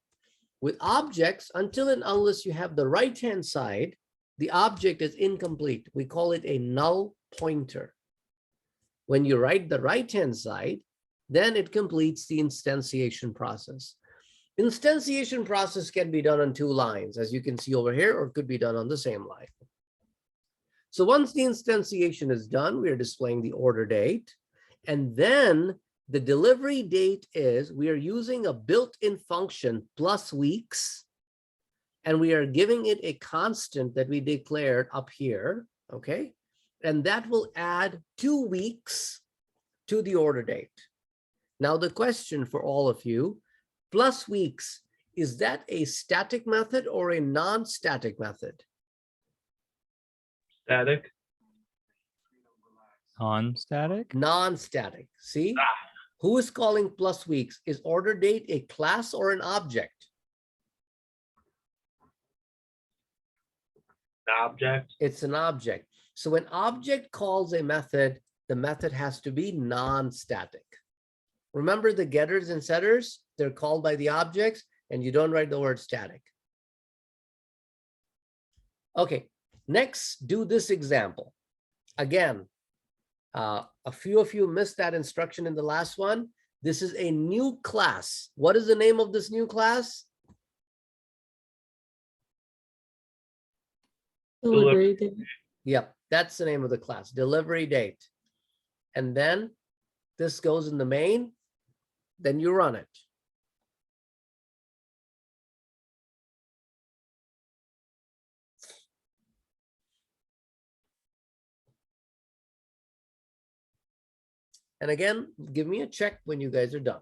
Speaker 1: With objects, until and unless you have the right-hand side, the object is incomplete. We call it a null pointer. When you write the right-hand side, then it completes the instantiation process. Instantiation process can be done on two lines, as you can see over here, or it could be done on the same line. So once the instantiation is done, we are displaying the order date. And then the delivery date is, we are using a built-in function plus weeks, and we are giving it a constant that we declared up here, okay? And that will add 2 weeks to the order date. Now the question for all of you, plus weeks, is that a static method or a non-static method?
Speaker 7: Static.
Speaker 5: Non-static?
Speaker 1: Non-static. See? Who is calling plus weeks? Is order date a class or an object?
Speaker 7: Object.
Speaker 1: It's an object. So when object calls a method, the method has to be non-static. Remember the getters and setters, they're called by the objects, and you don't write the word static. Okay, next, do this example. Again, a few of you missed that instruction in the last one. This is a new class. What is the name of this new class?
Speaker 2: Delivery date.
Speaker 1: Yep, that's the name of the class, delivery date. And then this goes in the main, then you run it. And again, give me a check when you guys are done.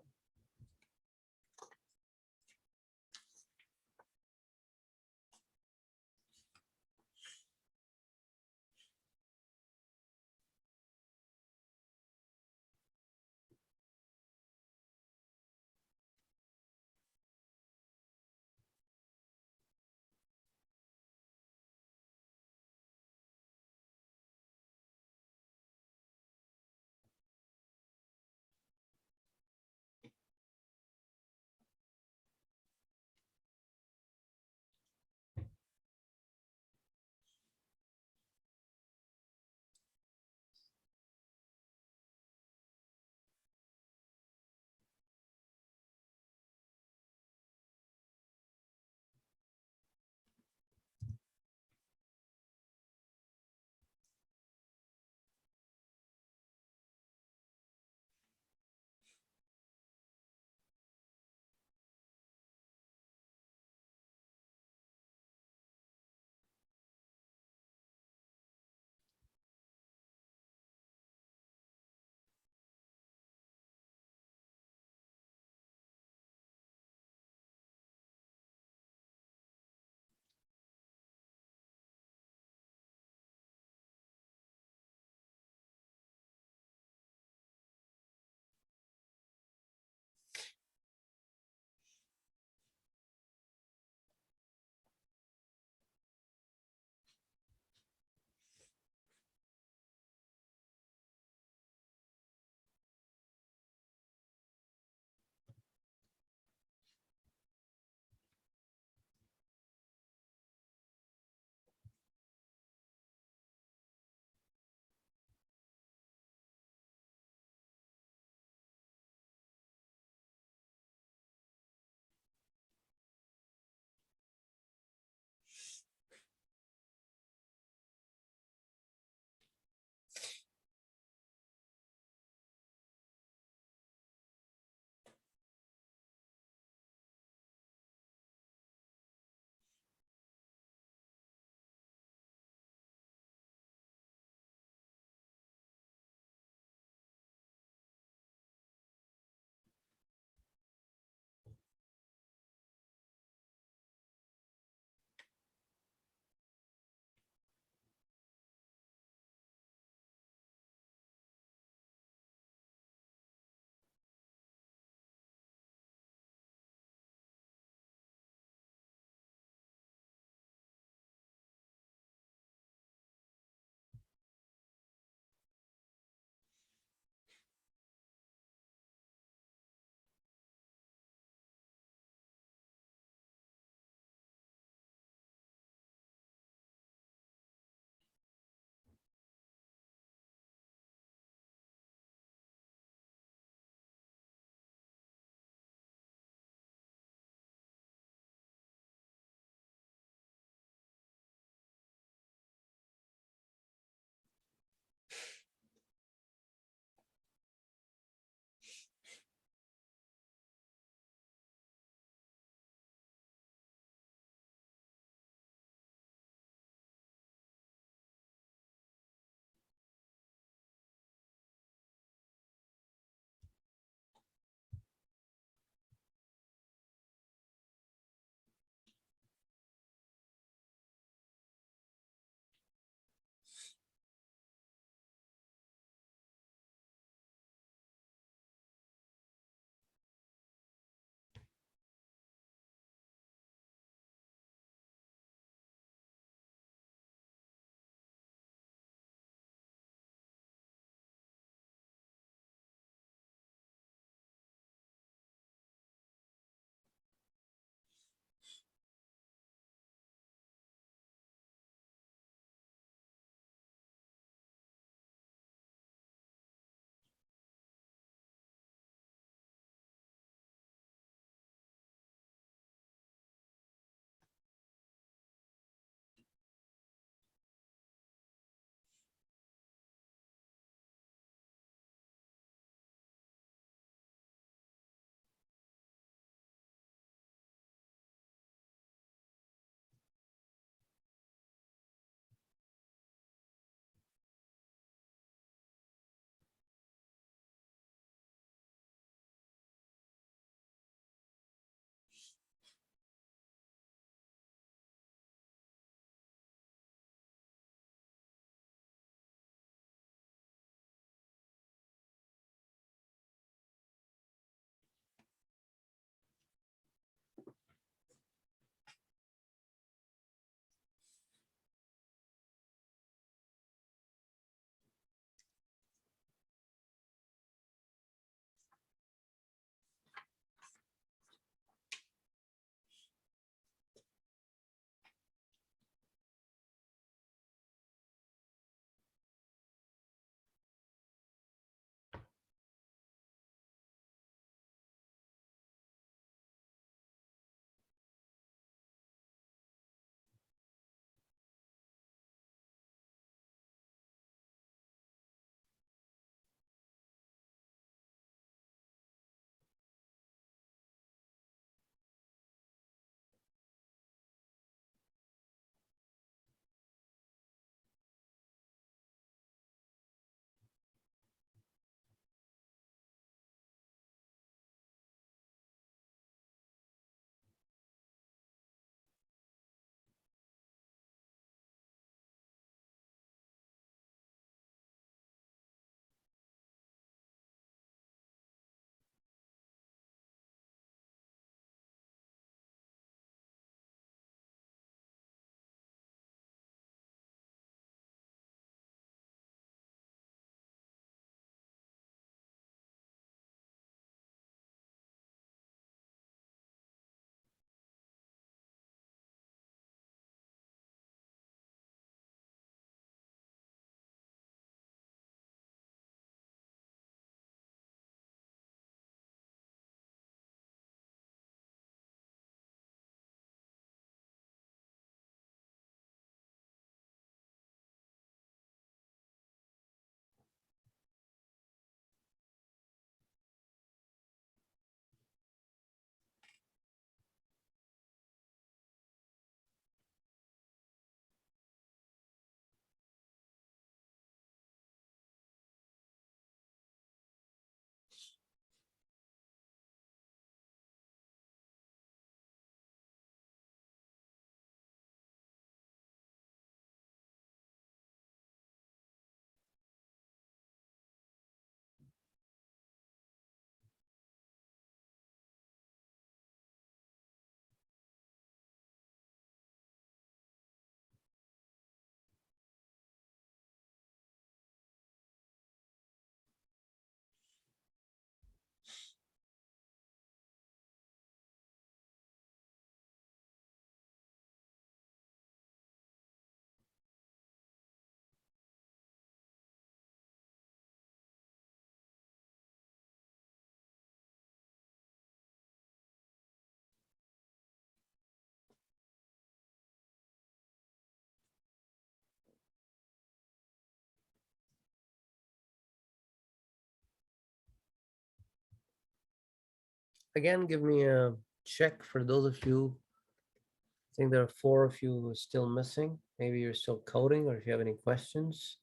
Speaker 1: again, give me a check for those of you. I think there are 4 of you who are still missing. Maybe you're still coding, or if you have any questions.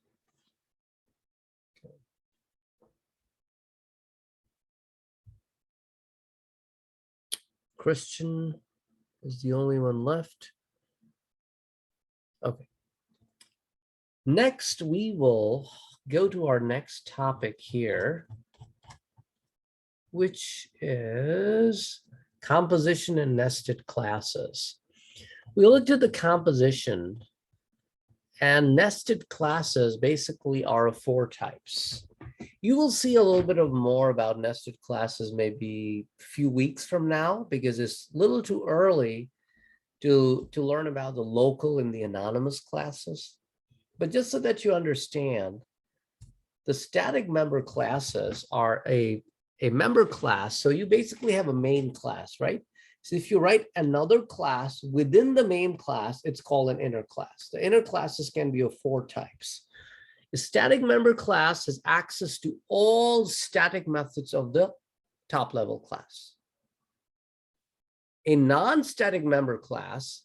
Speaker 1: Christian is the only one left. Okay. Next, we will go to our next topic here, which is composition and nested classes. We looked at the composition, and nested classes basically are of 4 types. You will see a little bit of more about nested classes maybe a few weeks from now, because it's a little too early to learn about the local and the anonymous classes. But just so that you understand, the static member classes are a member class. So you basically have a main class, right? So if you write another class within the main class, it's called an inner class. The inner classes can be of 4 types. A static member class has access to all static methods of the top level class. A non-static member class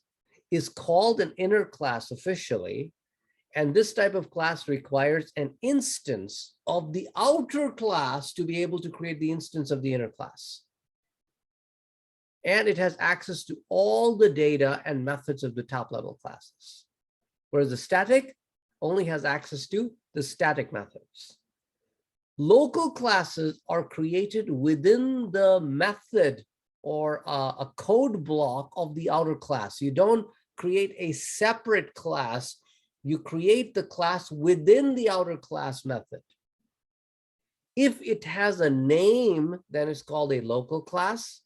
Speaker 1: is called an inner class officially, and this type of class requires an instance of the outer class to be able to create the instance of the inner class. And it has access to all the data and methods of the top level classes. Whereas the static only has access to the static methods. Local classes are created within the method or a code block of the outer class. You don't create a separate class. You create the class within the outer class method. If it has a name, then it's called a local class.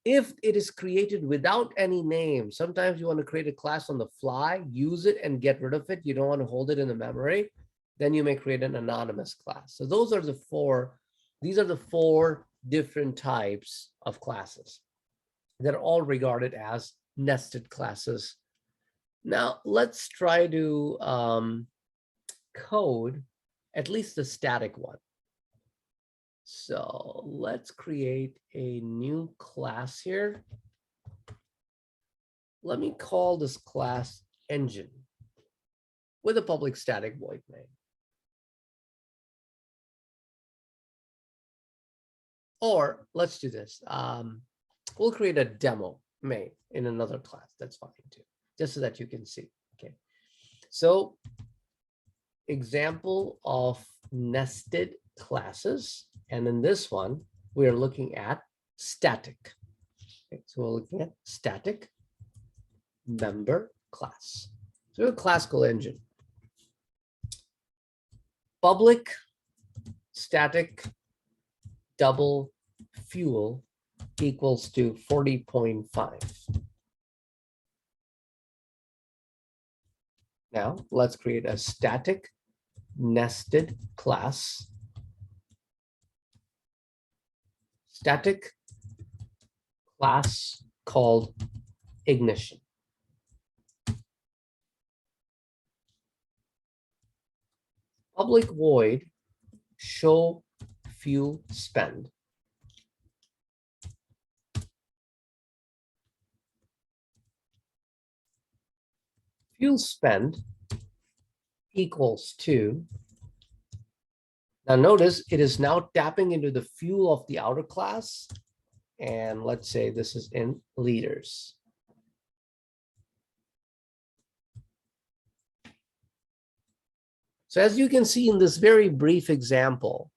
Speaker 1: If it is created without any name, sometimes you want to create a class on the fly, use it and get rid of it. You don't want to hold it in the memory. Then you may create an anonymous class. So those are the 4. These are the 4 different types of classes that are all regarded as nested classes. Now let's try to code at least the static one. So let's create a new class here. Let me call this class engine with a public static void main. Or let's do this. We'll create a demo main in another class. That's fine too, just so that you can see. Okay. So example of nested classes. And in this one, we are looking at static. Okay, so we're looking at static member class. So a classical engine. Public static double fuel equals to 40.5. Now let's create a static nested class. Static class called ignition. Public void show fuel spend. Fuel spend equals to, now notice it is now tapping into the fuel of the outer class. And let's say this is in liters. So as you can see in this very brief example,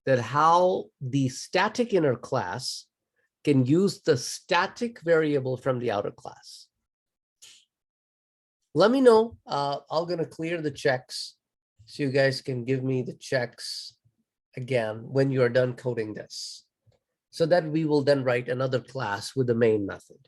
Speaker 1: that how the static inner class can use the static variable from the outer class. Let me know. I'm going to clear the checks so you guys can give me the checks again when you are done coding this, so that we will then write another class with the main method.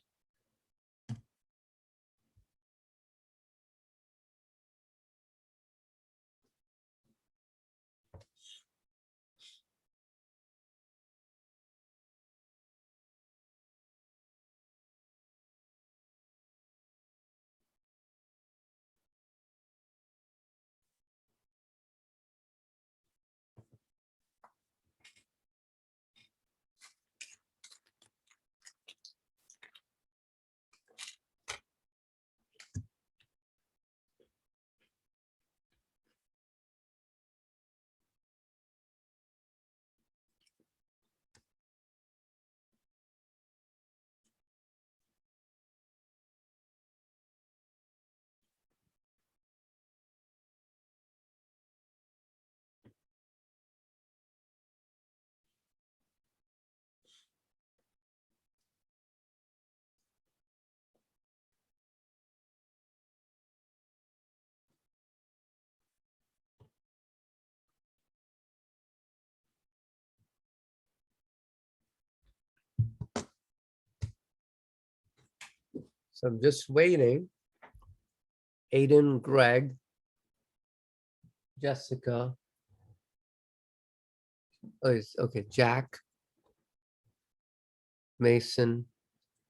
Speaker 1: So I'm just waiting. Aiden, Greg, Jessica. Oh, okay, Jack, Mason.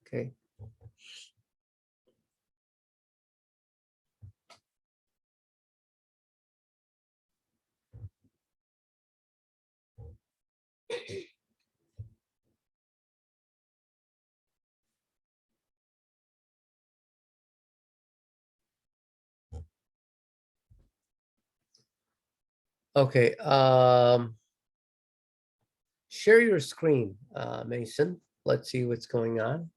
Speaker 1: Okay. Okay. Share your screen, Mason. Let's see what's going on.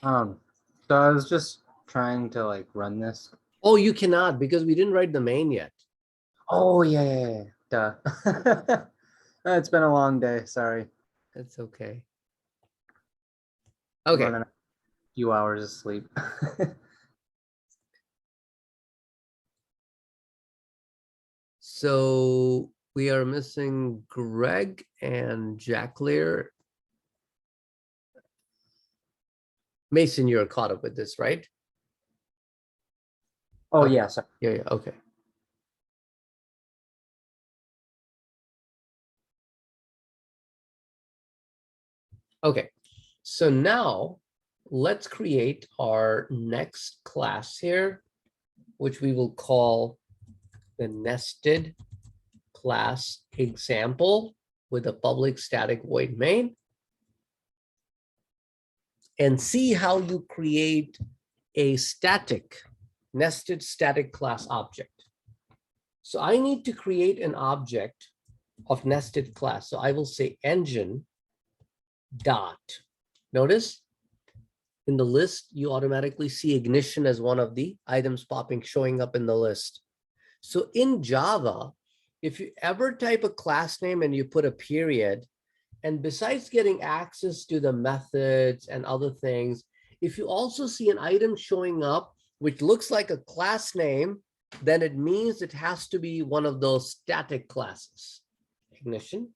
Speaker 9: So I was just trying to like run this.
Speaker 1: Oh, you cannot because we didn't write the main yet.
Speaker 9: Oh yeah. Duh. It's been a long day. Sorry.
Speaker 1: That's okay.
Speaker 9: I'm
Speaker 1: Okay.
Speaker 9: running a few hours of sleep.
Speaker 1: So we are missing Greg and Jack Lear. Mason, you're caught up with this, right?
Speaker 9: Oh
Speaker 1: Okay.
Speaker 9: yeah. Sorry.
Speaker 1: Yeah, okay. Okay, so now let's create our next class here, which we will call the nested class example with a public static void main, and see how you create a static nested static class object. So I need to create an object of nested class. So I will say engine dot. Notice in the list, you automatically see ignition as one of the items showing up in the list. So in Java, if you ever type a class name and you put a period, and besides getting access to the methods and other things, if you also see an item showing up, which looks like a class name, then it means it has to be one of those static classes. Ignition.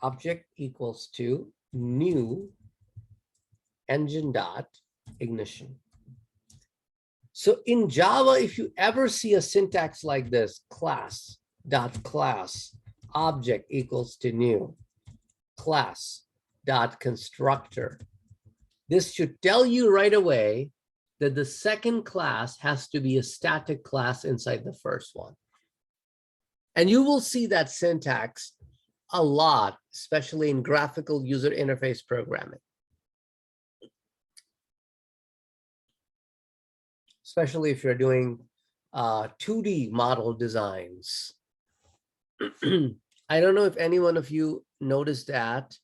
Speaker 1: Object equals to new engine dot ignition. So in Java, if you ever see a syntax like this, class dot class object equals to new class dot constructor, this should tell you right away that the second class has to be a static class inside the first one. And you will see that syntax a lot, especially in graphical user interface programming. Especially if you're doing 2D model designs. I don't know if any one of you noticed that.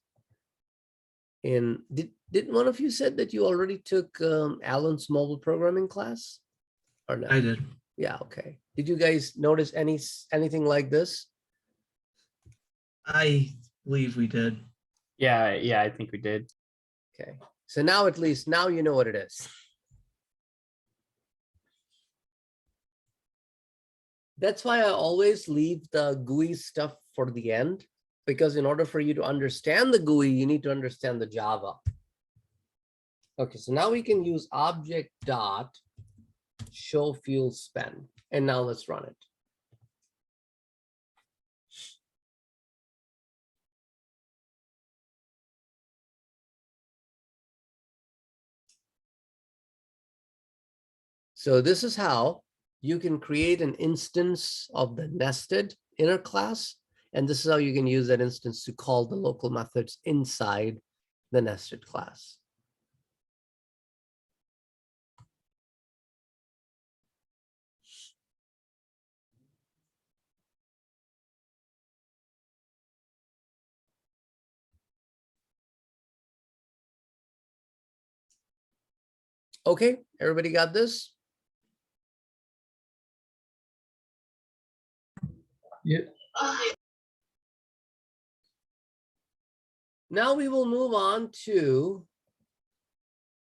Speaker 1: Did one of you said that you already took Alan's mobile programming class or no?
Speaker 8: I did.
Speaker 1: Yeah, okay. Did you guys notice anything like this?
Speaker 8: I believe we did.
Speaker 10: Yeah, I think we did.
Speaker 1: Okay, so now at least now you know what it is. That's why I always leave the GUI stuff for the end, because in order for you to understand the GUI, you need to understand the Java. Okay, so now we can use object dot show fuel spend. And now let's run it. So this is how you can create an instance of the nested inner class. And this is how you can use that instance to call the local methods inside the nested class. Okay, everybody got this?
Speaker 4: Yeah.
Speaker 1: Now we will move on to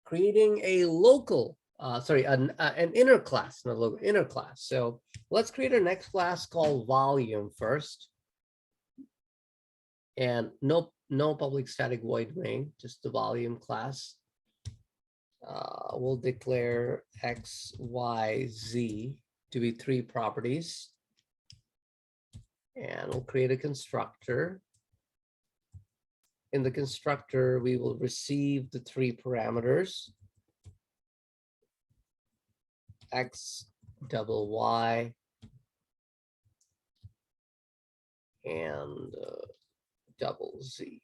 Speaker 1: creating a local sorry, an inner class, not logo, inner class. So let's create our next class called volume first. And no public static void main, just the volume class. We'll declare X, Y, Z to be 3 properties. And we'll create a constructor. In the constructor, we will receive the 3 parameters. X double Y and double Z.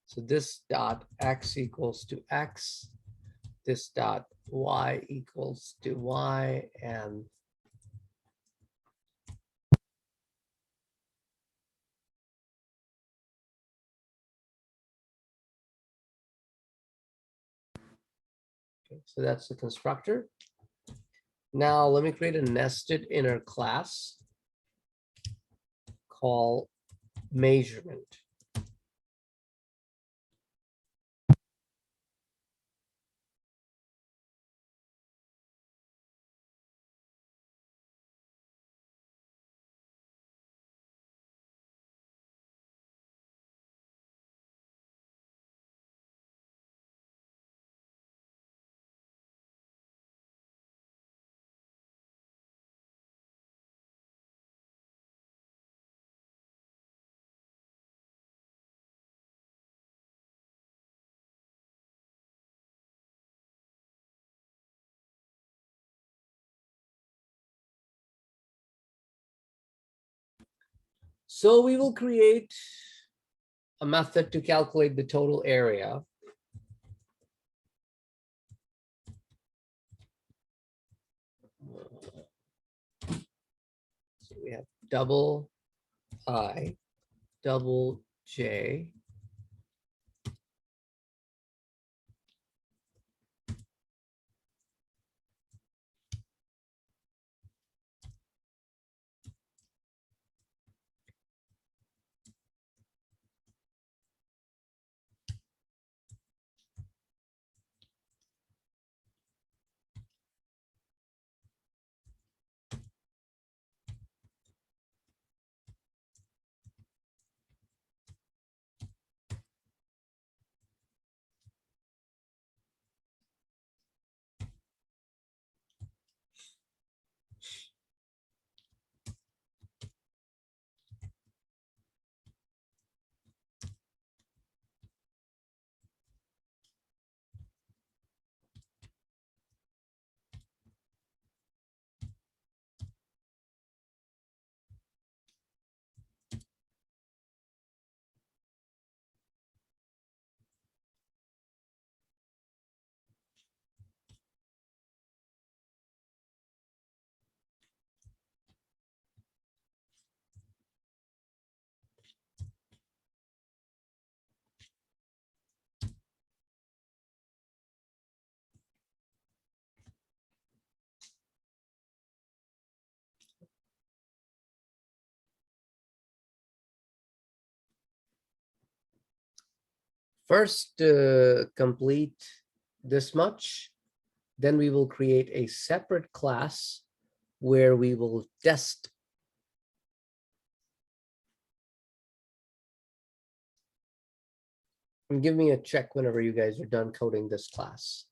Speaker 1: So this dot X equals to X, this dot Y equals to Y, and okay, so that's the constructor. Now let me create a nested inner class called measurement. So we will create a method to calculate the total area. So we have double I, double J, first complete this much, then we will create a separate class where we will test. And give me a check whenever you guys are done coding this class.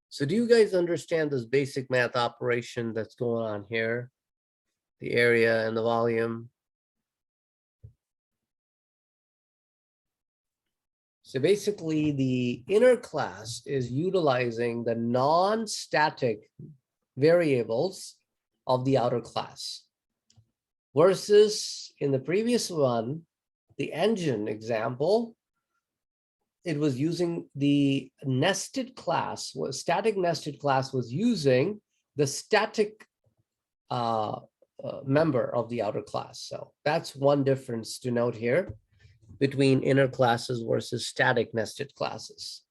Speaker 1: So do you guys understand this basic math operation that's going on here? The area and the volume. So basically the inner class is utilizing the non-static variables of the outer class. Versus in the previous one, the engine example, it was using the nested class, static nested class was using the static member of the outer class. So that's one difference to note here between inner classes versus static nested classes.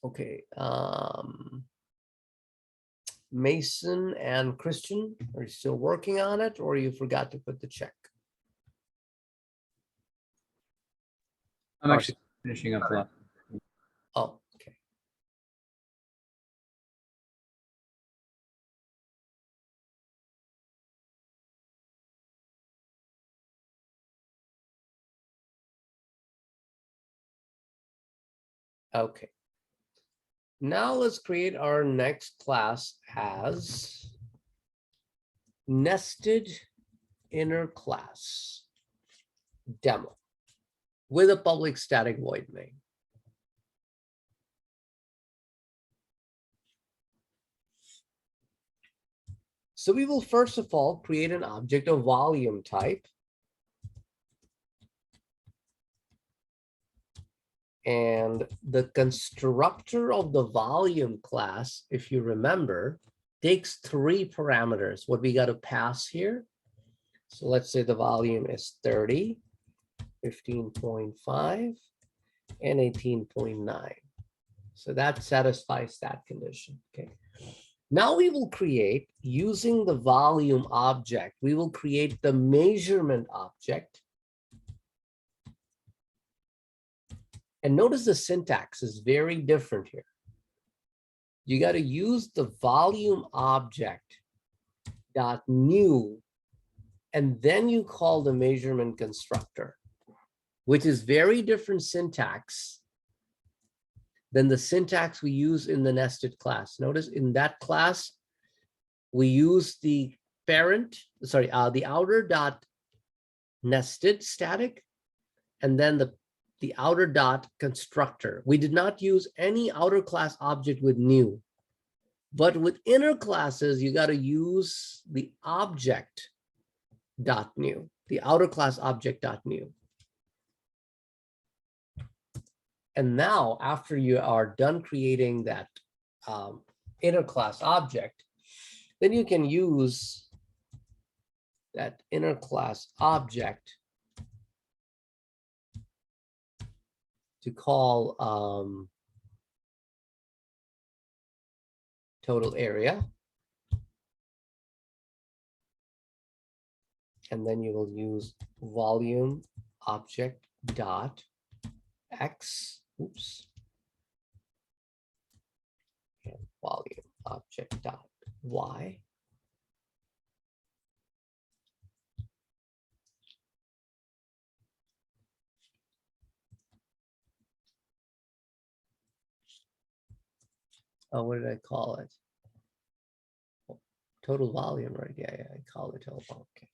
Speaker 1: Okay. Mason and Christian, are you still working on it or you forgot to put the check?
Speaker 4: I'm actually finishing up that.
Speaker 1: Oh, okay. Okay. Now let's create our next class as nested inner class demo with a public static void main. So we will first of all create an object of volume type. And the constructor of the volume class, if you remember, takes 3 parameters. What we got to pass here. So let's say the volume is 30, 15.5, and 18.9. So that satisfies that condition. Okay. Now we will create, using the volume object, we will create the measurement object. And notice the syntax is very different here. You got to use the volume object dot new, and then you call the measurement constructor, which is very different syntax than the syntax we use in the nested class. Notice in that class, we use the parent, sorry, the outer dot nested static, and then the outer dot constructor. We did not use any outer class object with new, but with inner classes, you got to use the object dot new, the outer class object dot new. And now after you are done creating that inner class object, then you can use that inner class object to call total area. And then you will use volume object dot x, oops, and volume object dot y. Oh, what did I call it? Total volume, right? Yeah, I call it total volume. Okay.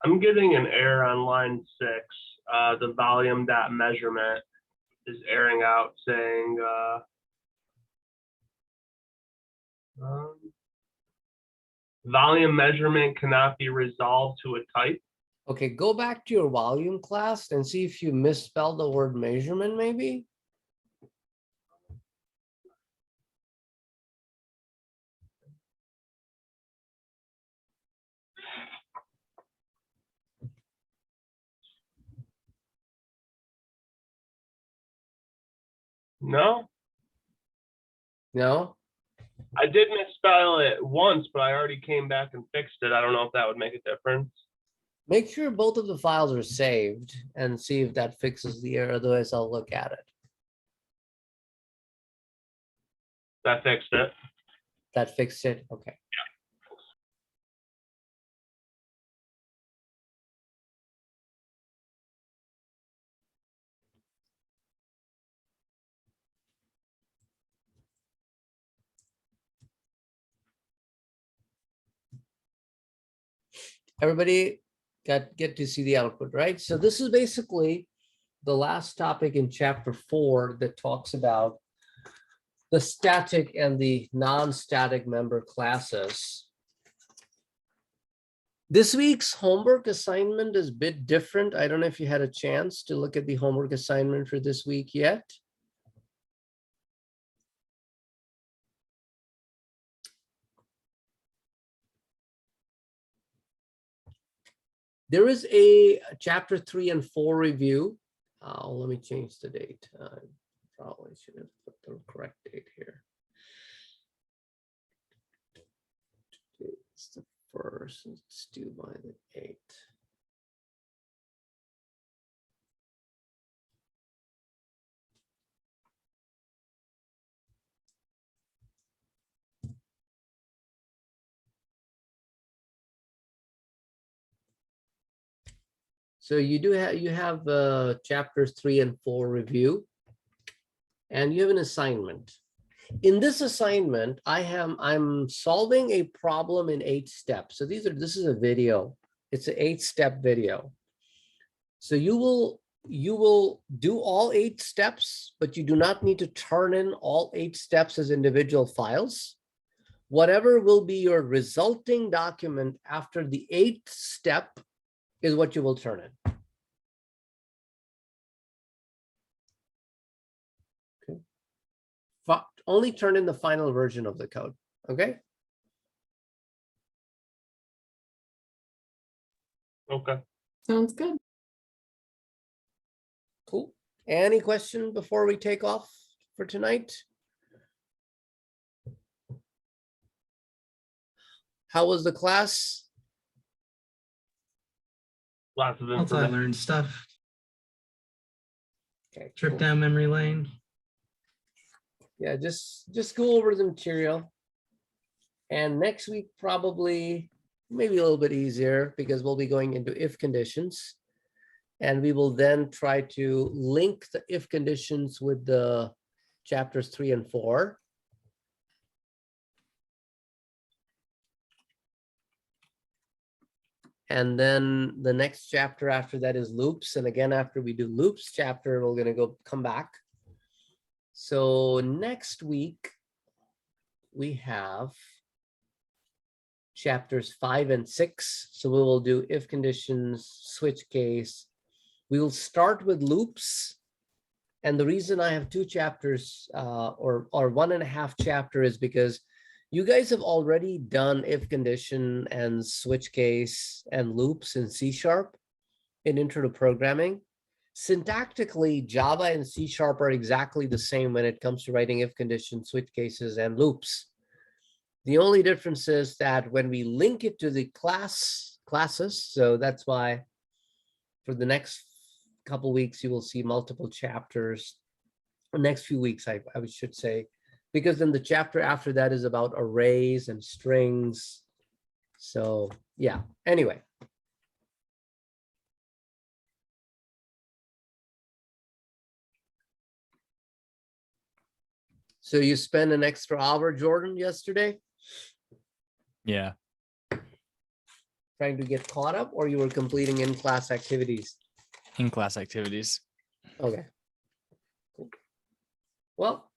Speaker 7: I'm getting an error on line 6. The volume dot measurement is airing out saying volume measurement cannot be resolved to a type.
Speaker 1: Okay, go back to your volume class and see if you misspelled the word measurement, maybe.
Speaker 7: No,
Speaker 1: No?
Speaker 7: I did misspell it once, but I already came back and fixed it. I don't know if that would make a difference.
Speaker 1: Make sure both of the files are saved and see if that fixes the error. Otherwise, I'll look at it.
Speaker 7: That fixed it.
Speaker 1: That fixed it? Okay. Everybody get to see the output, right? So this is basically the last topic in chapter 4 that talks about the static and the non-static member classes. This week's homework assignment is a bit different. I don't know if you had a chance to look at the homework assignment for this week yet. There is a chapter 3 and 4 review. Let me change the date. I probably should have put the correct date here. It's the 1st. Let's do by the 8th. So you have chapters 3 and 4 review, and you have an assignment. In this assignment, I'm solving a problem in 8 steps. So this is a video. It's an 8-step video. So you will do all 8 steps, but you do not need to turn in all 8 steps as individual files. Whatever will be your resulting document after the 8th step is what you will turn in. Okay. Only turn in the final version of the code. Okay.
Speaker 7: Okay.
Speaker 2: Sounds good.
Speaker 1: Cool. Any question before we take off for tonight? How was the class?
Speaker 7: Lots of
Speaker 8: Once I
Speaker 7: information.
Speaker 8: learned stuff,
Speaker 1: Okay.
Speaker 8: trip
Speaker 1: Cool.
Speaker 8: down memory lane.
Speaker 1: Yeah, just go over the material. And next week, probably maybe a little bit easier because we'll be going into if conditions. And we will then try to link the if conditions with the chapters 3 and 4. And then the next chapter after that is loops. And again, after we do loops chapter, we're going to come back. So next week, we have chapters 5 and 6. So we will do if conditions, switch case. We will start with loops. And the reason I have 2 chapters or 1.5 chapter is because you guys have already done if condition and switch case and loops in C# in Intro to Programming. Syntactically, Java and C# are exactly the same when it comes to writing if conditions, switch cases, and loops. The only difference is that when we link it to the classes, so that's why for the next couple weeks, you will see multiple chapters. The next few weeks, I should say, because then the chapter after that is about arrays and strings. So yeah, anyway. So you spent an extra hour, Jordan, yesterday?
Speaker 5: Yeah.
Speaker 1: trying to get caught up, or you were completing in-class activities?
Speaker 5: In class activities.
Speaker 1: Okay. Cool. Well,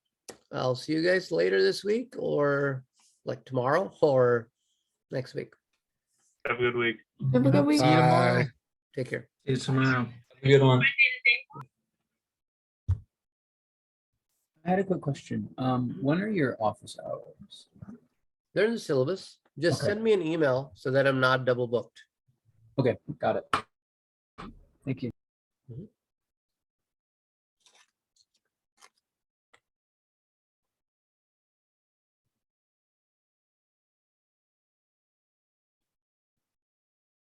Speaker 1: I'll see you guys later this week, or like tomorrow, or next week.
Speaker 7: Have a good week.
Speaker 2: Have a good week.
Speaker 4: See you tomorrow.
Speaker 6: Bye.
Speaker 1: Take care.
Speaker 8: See you tomorrow.
Speaker 10: Good one.
Speaker 4: I had a quick question. When are your office hours?
Speaker 1: They're in the syllabus. Just
Speaker 4: Okay.
Speaker 1: send me an email so that I'm not double booked.
Speaker 4: Okay, got it. Thank you.
Speaker 1: Mhm.